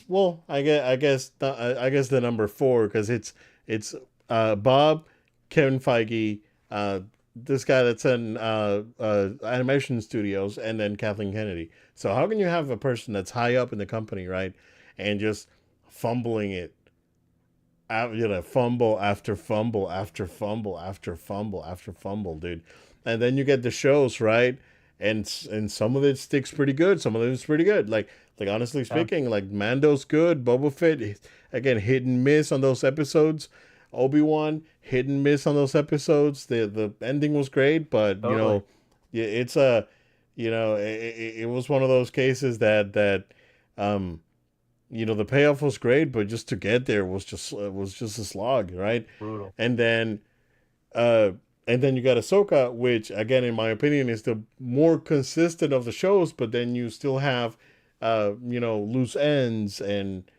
well I guess the number four because it's Bob, Kevin Feige, this guy that's in animation studios, and then Kathleen Kennedy. So how can you have a person that's high up in the company, right, and just fumbling it, fumble after fumble after fumble after fumble after fumble, dude, and then you get the shows right, and some of it sticks pretty good, some of it's pretty good, like honestly Yeah, speaking, like Mando's good, Boba Fett again hit and miss on those episodes. Obi-Wan hit and miss on those episodes. The ending was great, but totally. yeah, it's a it was one of those cases that um the payoff was great, but just to get there was just a slog, right? Brutal. And then uh and then you got Ahsoka, which again, in my opinion, is the more consistent of the shows, but then you still have loose ends and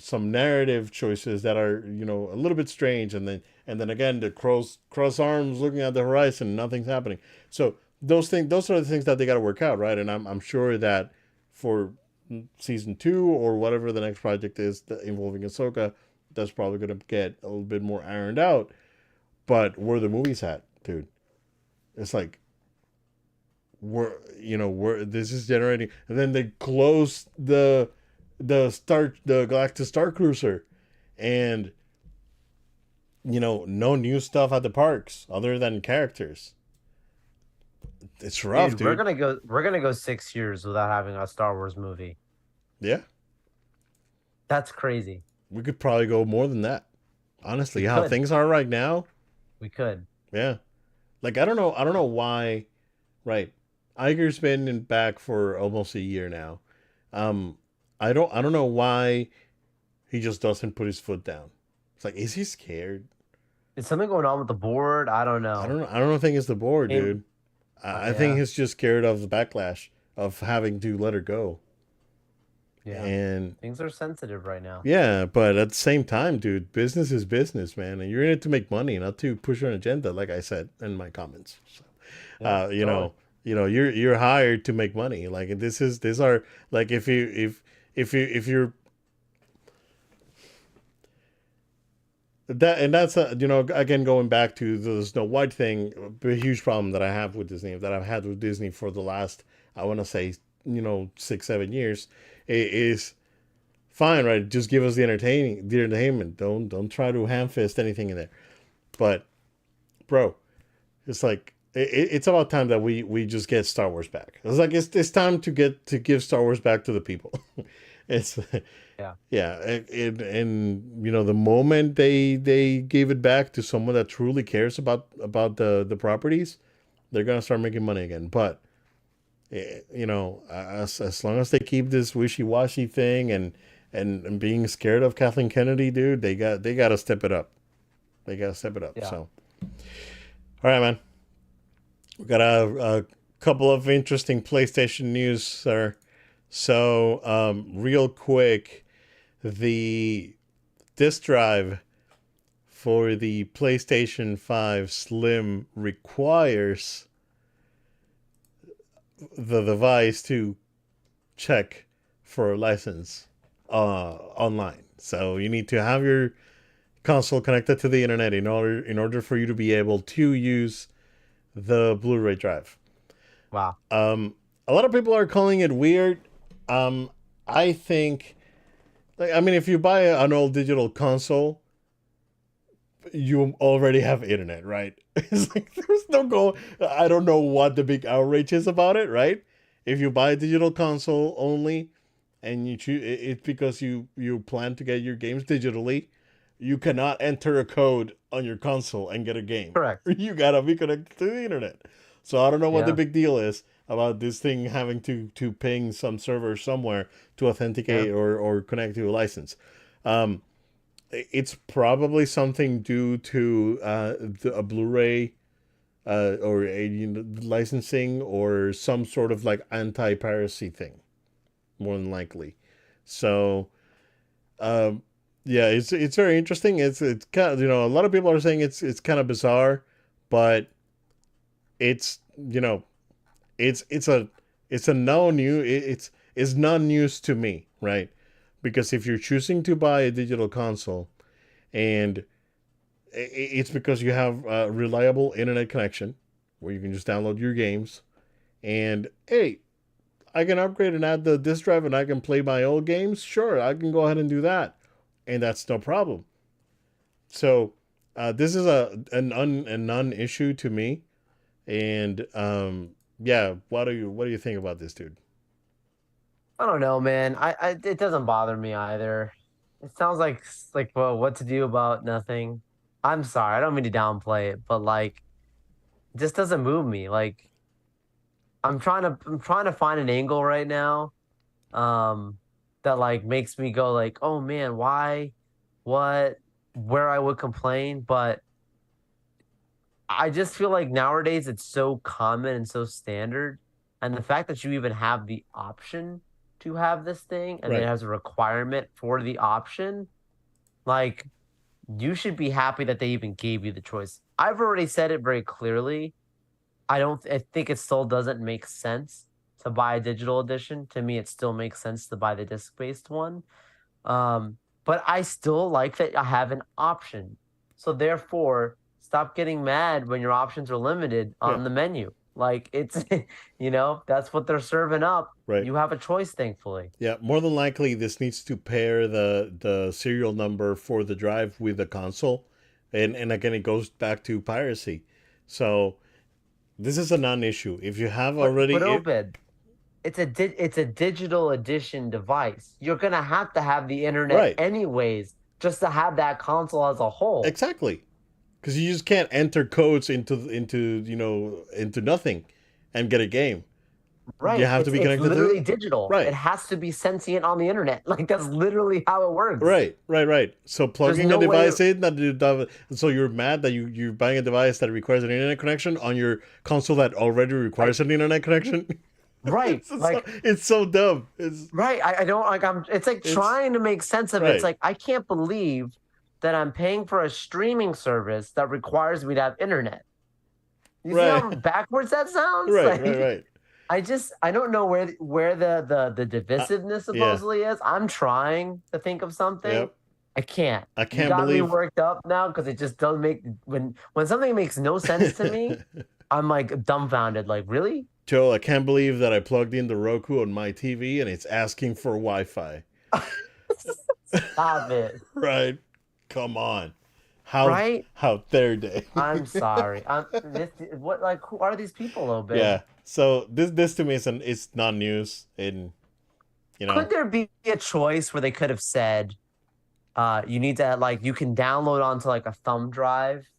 some narrative choices that are a little bit strange, and then again the cross arms looking at the horizon, nothing's happening. So those are the things that they got to work out, right? And I'm sure that for season two or whatever the next project is involving Ahsoka, that's probably going to get a little bit more ironed out. But where the movies at, dude? It's like where this is generating, and then they close the Galactic Star Cruiser, and no new stuff at the parks other than characters. It's rough, Dude, dude. we're gonna go 6 years without having a Star Wars movie. Yeah, That's crazy. we could probably go more than that. We Honestly, how could. things are right now, We could. yeah. Like I don't know why. Right, Iger's been back for almost a year now. Um, I don't know why he just doesn't put his foot down. It's like, is he scared? Is something going on with the board? I don't I know. don't know. I don't think it's the board, Maybe, dude. I think yeah, he's just scared of the backlash of having to let her go. yeah. And Things are sensitive right now. yeah, but at the same time, dude, business is business, man, and you're in it to make money, not to push an agenda, like I said in my comments. So, Yeah, you totally. know, you're hired to make money. Like these are like if you're that and that's again going back to the Snow White thing, a huge problem that I have with Disney that I've had with Disney for the last I want to say 6 7 years is fine, right? Just give us the entertainment. Don't try to ham fist anything in there. But bro, it's like it's about time that we just get Star Wars back. It's like it's time to give Star Wars back to the people. It's Yeah. yeah, and the moment they gave it back to someone that truly cares about the properties, they're gonna start making money again. But as long as they keep this wishy washy thing and being scared of Kathleen Kennedy, dude, they got to step it up. They got to step it up. Yeah. So, all right, man, we got a couple of interesting PlayStation news, sir. So, real quick, the disk drive for the PlayStation 5 Slim requires the device to check for a license online. So you need to have your console connected to the internet in order for you to be able to use the Blu-ray drive. Wow. A lot of people are calling it weird. I think, like, I mean, if you buy an old digital console, you already have internet, right? It's like there's no go. I don't know what the big outrage is about it, right? If you buy a digital console only, and you choose, it's because you plan to get your games digitally. You cannot enter a code on your console and get a game. Correct. You gotta be connected to the internet. So I don't know what the Yeah. big deal is about this thing having to ping some server somewhere to Yeah. authenticate or connect to a license. Um, it's probably something due to a Blu-ray or a licensing or some sort of like anti-piracy thing, more than likely. So, um, yeah, it's very interesting. It's kind of, a lot of people are saying it's kind of bizarre, but it's it's a it's a no new it's non news to me, right? Because if you're choosing to buy a digital console and it's because you have a reliable internet connection where you can just download your games and hey, I can upgrade and add the disk drive and I can play my old games. Sure, I can go ahead and do that, and that's no problem. So this is a non-issue to me, and yeah. What do you think about this, dude? I don't know, man. It doesn't bother me either. It sounds like well, what to do about nothing. I'm sorry, I don't mean to downplay it, but like, it just doesn't move me. Like, I'm trying to find an angle right now, that like makes me go like, oh man, why, what, where I would complain, but I just feel like nowadays it's so common and so standard. And the fact that you even have the option to have this thing and it Right. has a requirement for the option, like you should be happy that they even gave you the choice. I've already said it very clearly. I think it still doesn't make sense to buy a digital edition. To me, it still makes sense to buy the disc-based one. But I still like that I have an option. So therefore, stop getting mad when your options are limited Yeah. on the menu. Like it's, that's what they're serving up. Right. You have a choice, thankfully. Yeah. More than likely, this needs to pair the serial number for the drive with the console, and again, it goes back to piracy. So this is a non-issue. If you have already But it, Obed, it's a digital edition device. You're gonna have to have the internet right, anyways, just to have that console as a whole. exactly, because you just can't enter codes into nothing and get a game. You Right. have to be It's connected literally to digital. It right, has to be sentient on the internet. Like that's literally how it works. right. So There's plugging a no way. device in so you're mad that you're buying a device that requires an internet connection on your console that already Like requires an internet connection. right. Like It's so dumb. right. I don't like I'm it's like It's trying to make sense of it. It's right. like I can't believe that I'm paying for a streaming service that requires me to have internet. You see Right. how backwards that sounds? Right. Right. Like Right. I don't know where the Uh, divisiveness yeah. supposedly is. I'm trying to think of something. Yep. I can't. I You can't got me believe. worked up now because it just doesn't make when something makes no sense to me, I'm like dumbfounded. Like, really? Joe, I can't believe that I plugged in the Roku on my TV and it's asking for Wi-Fi. Stop it. Right? Come on. How Right? how dare they? I'm sorry. I'm this what like who are these people, Obed? Yeah. So this to me is it's not news and you know Could there be a choice where they could have said, you need to like you can download onto like a thumb drive,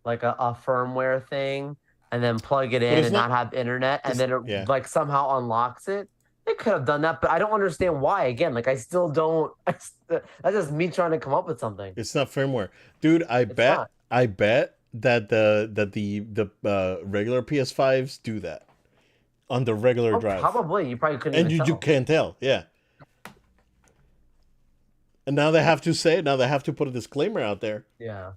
like a firmware thing, and then plug it but in it's and not not have internet, and it's then it yeah. like somehow unlocks it? They could have done that, but I don't understand why. Again, like I still don't. That's just me trying to come up with something. It's not firmware. Dude, It's not. I bet that the regular PS5s do that on the regular Oh, drive. probably. You probably couldn't And even you tell. can't tell. Yeah. And now they have to put a disclaimer out there Yeah.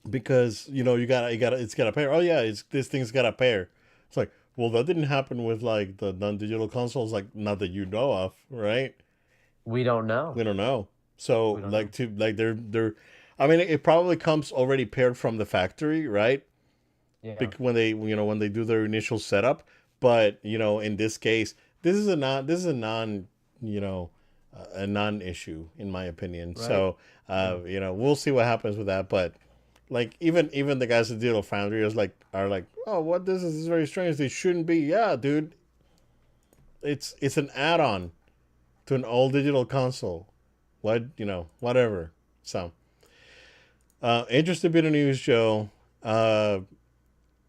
because you got it's got a pair. Oh yeah, it's this thing's got a pair. It's like, well, that didn't happen with like the non-digital consoles, like not that you know of, right? We don't know. We don't know. So We don't know. like to like they're I mean it probably comes already paired from the factory, right? Yeah. When they when they do their initial setup, but in this case, this is a non you know a non-issue in my opinion. Right. So Yeah. we'll see what happens with that, but like even the guys at Digital Foundry are like, oh, what this is very strange. They shouldn't be. Yeah, dude, it's an add-on to an all digital console. What whatever. So interesting bit of news, Joe.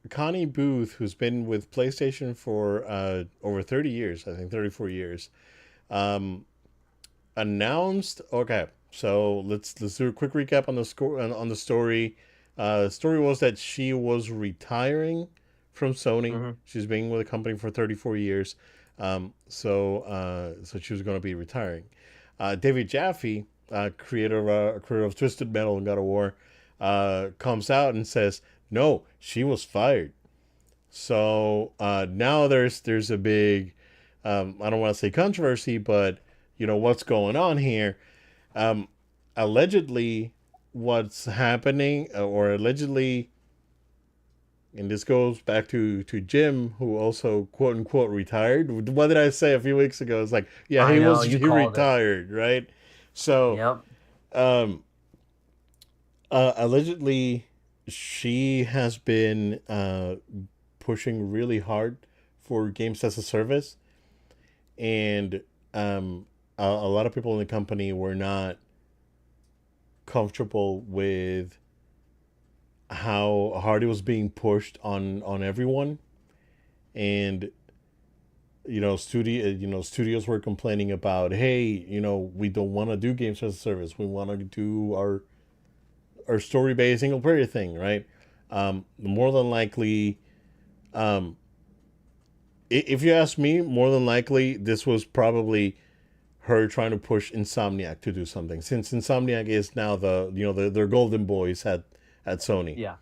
Connie Booth, who's been with PlayStation for over 30 years, I think 34 years, um, announced. Okay, so let's do a quick recap on the score on the story. The story was that she was retiring from Sony. Hmm. She's been with the company for 34 years, so she was going to be retiring. David Jaffe, creator of Twisted Metal and God of War, comes out and says, "No, she was fired." So now there's a big, I don't want to say controversy, but what's going on here. Um, Allegedly, what's happening, or allegedly, and this goes back to Jim, who also quote unquote retired. What did I say a few weeks ago? It's like, yeah, I know. he You called it. retired, right? So, Yep. um, allegedly, she has been pushing really hard for games as a service, and a lot of people in the company were not comfortable with how hard it was being pushed on everyone, and studios were complaining about, hey, we don't want to do games as a service, we want to do our story based single player thing, right? More than likely, um, if you ask me, more than likely this was probably her trying to push Insomniac to do something, since Insomniac is now their golden boys at Sony. Yeah.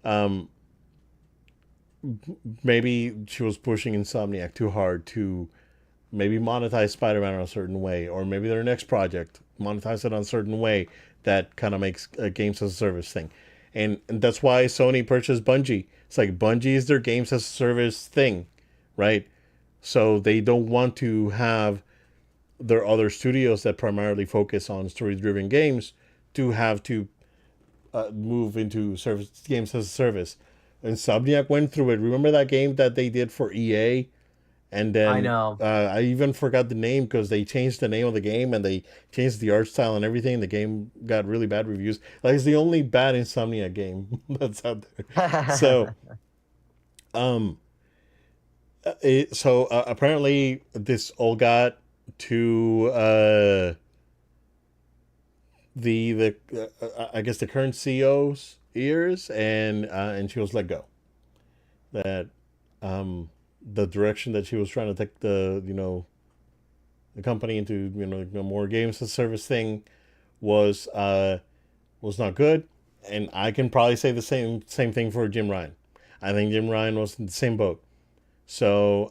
Um, Maybe she was pushing Insomniac too hard to maybe monetize Spider-Man in a certain way, or maybe their next project monetize it in a certain way that kind of makes a games as a service thing, and that's why Sony purchased Bungie. It's like Bungie is their games as a service thing, right? So they don't want to have their other studios that primarily focus on story-driven games to have to move into service games as a service. Insomniac went through it. Remember that game that they did for EA? And I then know. I even forgot the name because they changed the name of the game and they changed the art style and everything. The game got really bad reviews. Like, it's the only bad Insomniac game that's out there. So, um, apparently this all got to the I guess the current CEO's ears, and she was let go. That the direction that she was trying to take the company into, more games as a service thing was not good. And I can probably say the same thing for Jim Ryan. I think Jim Ryan was in the same boat. So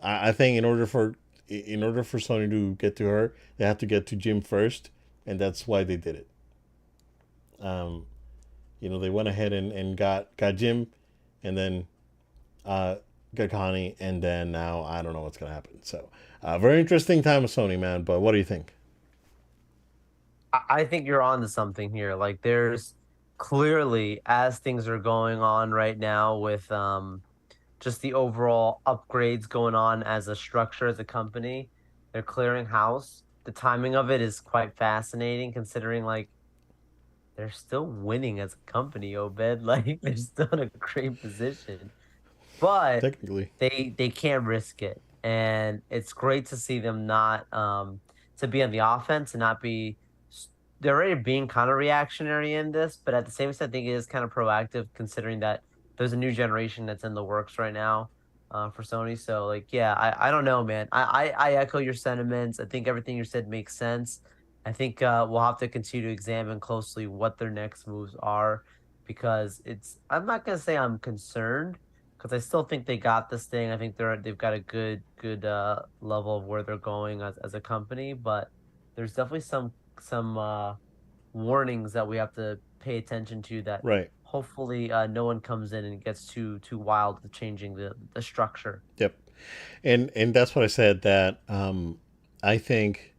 I think in order for Sony to get to her, they have to get to Jim first, and that's why they did it. Um, they went ahead and got Jim, and then uh, got Connie, and then now I don't know what's gonna happen. So very interesting time with Sony, man. But what do you think? I think you're on to something here. Like there's clearly, as things are going on right now with just the overall upgrades going on as a structure, as a company, they're clearing house. The timing of it is quite fascinating considering like they're still winning as a company, Obed. Like they're still in a great position. But Technically, they can't risk it. And it's great to see them not to be on the offense and not be they're already being kind of reactionary in this, but at the same time, I think it is kind of proactive considering that there's a new generation that's in the works right now for Sony. So like, yeah, I don't know, man. I echo your sentiments. I think everything you said makes sense. I think we'll have to continue to examine closely what their next moves are because I'm not gonna say I'm concerned because I still think they got this thing. I think they've got a good level of where they're going as a company, but there's definitely some warnings that we have to pay attention to that right? hopefully no one comes in and gets too wild with changing the structure. Yep. And that's what I said that I think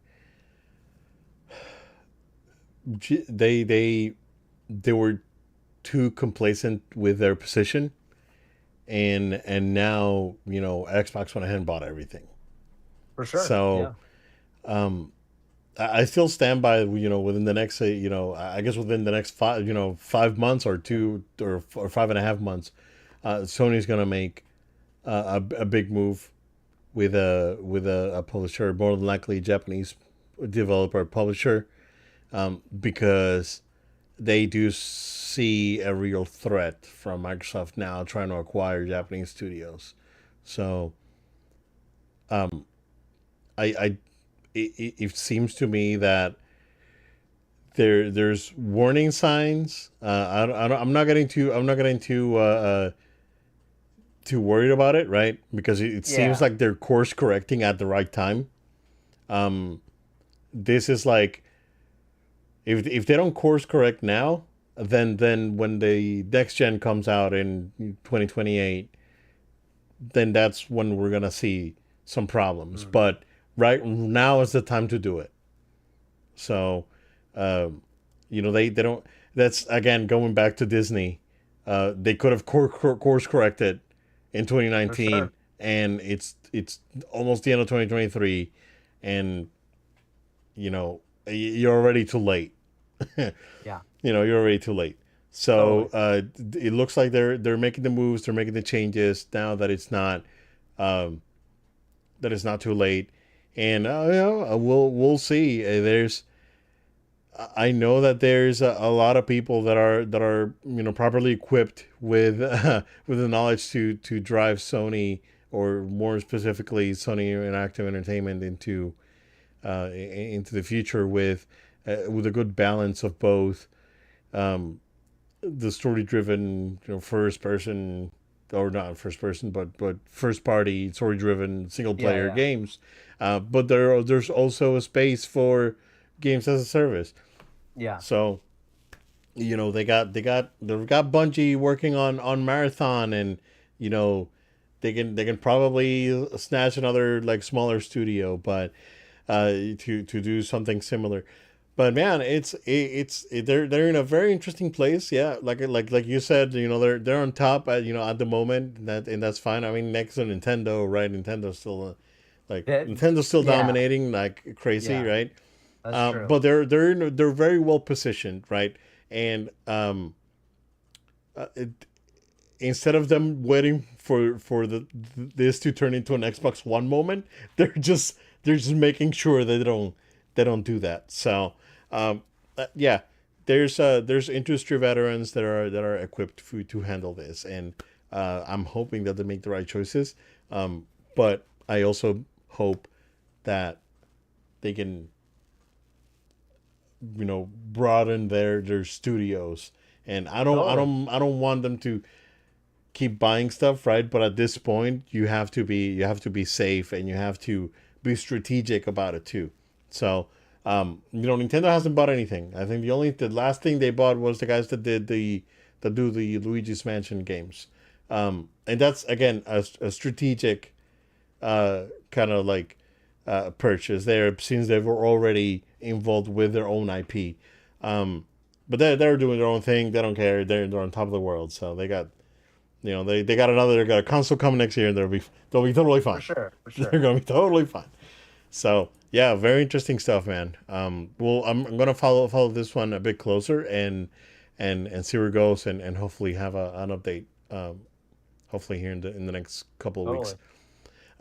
they were too complacent with their position, and now Xbox went ahead and bought everything. For sure. So Yeah. I still stand by within the next I guess within the next 5 months or 5.5 months, Sony's gonna make a big move with a publisher, more than likely a Japanese developer publisher, because they do see a real threat from Microsoft now trying to acquire Japanese studios. So I it seems to me that there's warning signs. I'm not getting too worried about it, right? Because it seems Yeah. like they're course correcting at the right time. Um, this is like if they don't course correct now, then when the next gen comes out in 2028, then that's when we're gonna see some problems. Mm. But right now is the time to do it. So, um, they don't. That's again going back to Disney. They could have course corrected in For 2019, sure. and it's almost the end of 2023, and you're already too late. Yeah. You're already too late. So Totally. it looks like they're making the moves, they're making the changes now um, that it's not too late, and we'll see. I know that there's a lot of people that are properly equipped with with the knowledge to drive Sony, or more specifically Sony Interactive Entertainment, into the future with a good balance of both, um, the story driven first person, or not first person, but first party story driven single Yeah. player Yeah. games, but there's also a space for games as a service. Yeah. So they've got Bungie working on Marathon, and you know they can probably snatch another like smaller studio, but to do something similar. But man, they're in a very interesting place. Yeah, like you said, they're on top at the moment, and that's fine. I mean, next to Nintendo, right? That, Nintendo's still yeah. dominating like crazy, Yeah. right? That's true. But they're very well positioned, right? And it, instead of them waiting for this to turn into an Xbox One moment, they're just making sure that they don't do that. So yeah, there's industry veterans that are equipped to handle this, and I'm hoping that they make the right choices. But I also hope that they can broaden their studios, and I don't I Totally. don't I don't want them to keep buying stuff, right? But at this point, you have to be safe, and you have to be strategic about it too. So, Nintendo hasn't bought anything. I think the last thing they bought was the guys that do the Luigi's Mansion games, and that's again a strategic kind of like purchase there, since they were already involved with their own IP. But they're doing their own thing. They don't care. They're on top of the world, so they got a console coming next year, and they'll be totally For fine. sure, for They're sure. gonna be totally fine. So yeah, very interesting stuff, man. Well, I'm gonna follow this one a bit closer, and see where it goes, and hopefully have an update. Hopefully here in the next couple of weeks.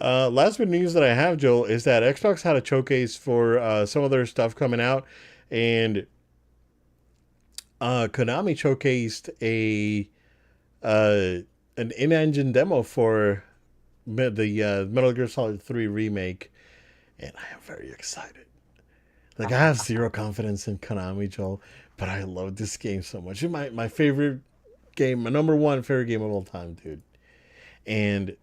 Totally. Last bit of news that I have, Joel, is that Xbox had a showcase for some of their stuff coming out, and Konami showcased a an in-engine demo for the Metal Gear Solid 3 remake, and I am very excited. Like, I have zero confidence in Konami, Joel, but I love this game so much. It's my favorite game, my number one favorite game of all time, dude. And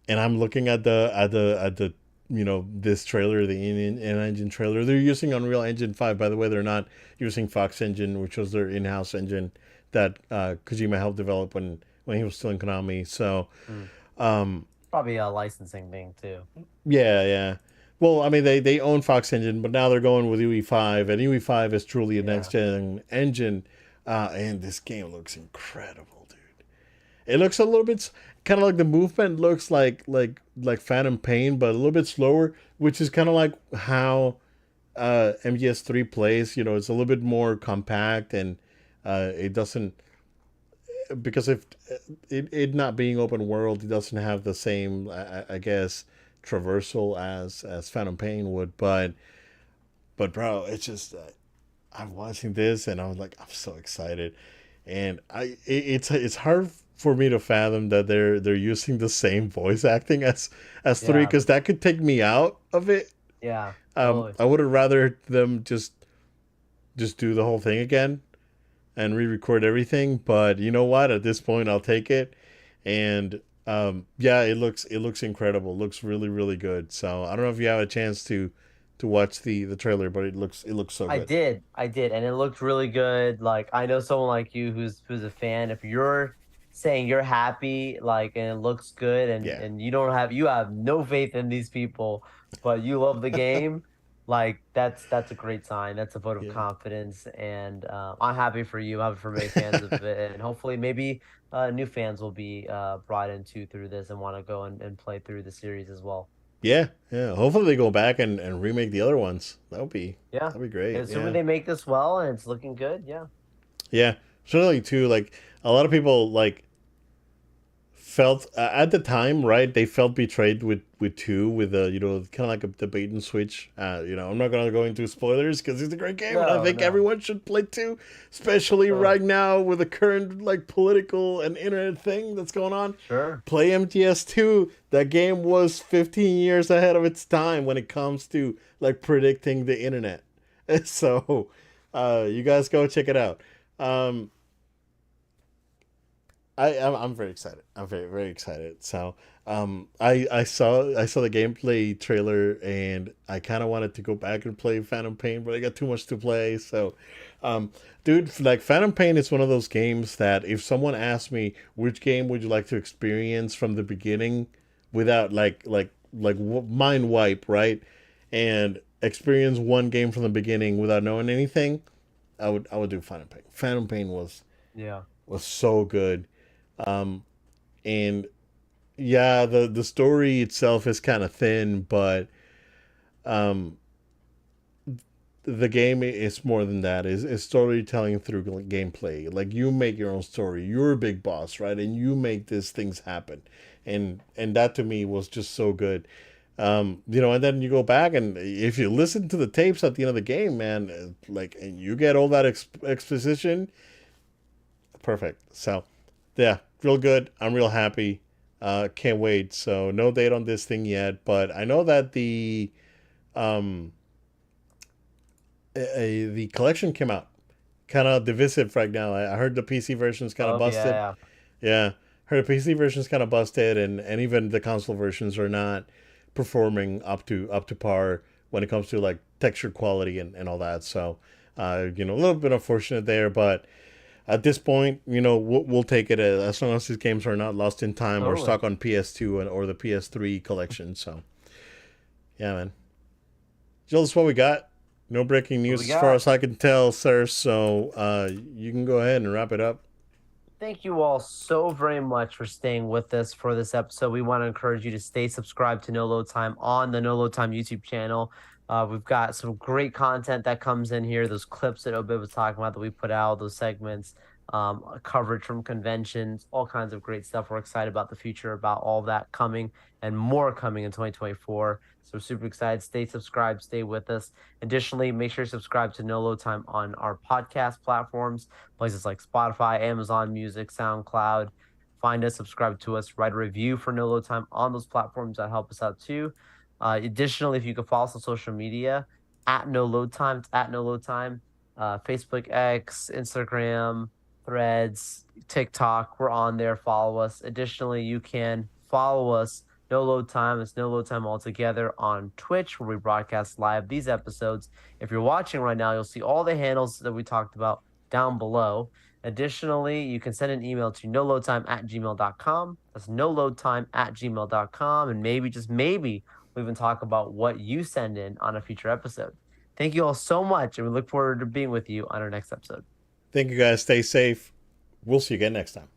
I'm looking at the this trailer, the in-engine trailer. They're using Unreal Engine 5, by the way. They're not using Fox Engine, which was their in-house engine that Kojima helped develop when he was still in Konami. So Mm. um, Probably a licensing thing too. yeah, yeah. Well, I mean, they own Fox Engine, but now they're going with UE5, and UE5 is truly a next Yeah. gen engine. And this game looks incredible, dude. It looks a little bit kind of like the movement looks like Phantom Pain, but a little bit slower, which is kind of like how MGS3 plays. It's a little bit more compact, and it doesn't, because if it not being open world, it doesn't have the same, I guess, traversal as Phantom Pain would. But bro, it's just I'm watching this, and I was like, I'm so excited, and it's hard for me to fathom that they're using the same voice acting as three, Yeah. because that could take me out of it. Yeah. Totally. I would have rather them just do the whole thing again and re-record everything. But you know what? At this point, I'll take it. And yeah, it looks incredible. It looks really really good. So I don't know if you have a chance to watch the trailer, but it looks so good. I did, and it looked really good. Like I know someone like you who's a fan. If you're saying you're happy, like, and it looks good, and Yeah, you have no faith in these people, but you love the game, like that's a great sign. That's a vote of yeah, confidence, and I'm happy for you. I'm happy for many fans of it, and hopefully maybe new fans will be brought into through this and want to go and play through the series as well. yeah, yeah. Hopefully they go back and remake the other ones. Yeah, That'd be great. assuming Yeah, they make this well and it's looking good. Yeah, yeah. Certainly too. Like, a lot of people like felt at the time, right? They felt betrayed with two, with the kind of like the bait and switch. I'm not gonna go into spoilers because it's a great game, and I no, think no, everyone should play two, especially totally, right now with the current like political and internet thing that's going on. sure. Play MGS2. That game was 15 years ahead of its time when it comes to like predicting the internet. So, you guys go check it out. Um, I'm very excited. I'm very very excited. So I saw the gameplay trailer, and I kind of wanted to go back and play Phantom Pain, but I got too much to play. So, um, dude, like Phantom Pain is one of those games that if someone asked me which game would you like to experience from the beginning, without mind wipe, right, and experience one game from the beginning without knowing anything, I would do Phantom Pain. Phantom Pain Yeah, was so good. Um, and yeah, the story itself is kind of thin, but um, the game is more than that. Is storytelling through gameplay. Like, you make your own story. You're a big boss, right? And you make these things happen. And that to me was just so good. And then you go back, and if you listen to the tapes at the end of the game, man, like, and you get all that exposition, perfect. So, yeah, real good. I'm real happy. Can't wait. So no date on this thing yet, but I know that um the collection came out. Kind of divisive right now. I heard the PC version's kind of oh busted. yeah, Yeah. her PC version is kind of busted, and even the console versions are not performing up to par when it comes to like texture quality and all that. So, a little bit unfortunate there, but at this point, we'll take it as long as these games are not lost in time or Totally. stuck on PS2 or the PS3 collection. So, yeah, man. Jill, that's what we got. No breaking What news we as far got? as I can tell, sir. So, you can go ahead and wrap it up. Thank you all so very much for staying with us for this episode. We want to encourage you to stay subscribed to No Load Time on the No Load Time YouTube channel. We've got some great content that comes in here. Those clips that Obid was talking about that we put out, those segments, coverage from conventions, all kinds of great stuff. We're excited about the future, about all that coming and more coming in 2024. So we're super excited. Stay subscribed, stay with us. Additionally, make sure you subscribe to No Load Time on our podcast platforms, places like Spotify, Amazon Music, SoundCloud. Find us, subscribe to us, write a review for No Load Time on those platforms. That help us out too. Additionally, if you could follow us on social media at No Load Time, it's at No Load Time, Facebook, X, Instagram, Threads, TikTok. We're on there. Follow us. Additionally, you can follow us. No Load Time. It's No Load Time altogether on Twitch, where we broadcast live these episodes. If you're watching right now, you'll see all the handles that we talked about down below. Additionally, you can send an email to noloadtime@gmail.com. That's noloadtime@gmail.com. And maybe, just maybe, we'll even talk about what you send in on a future episode. Thank you all so much, and we look forward to being with you on our next episode. Thank you guys. Stay safe. We'll see you again next time.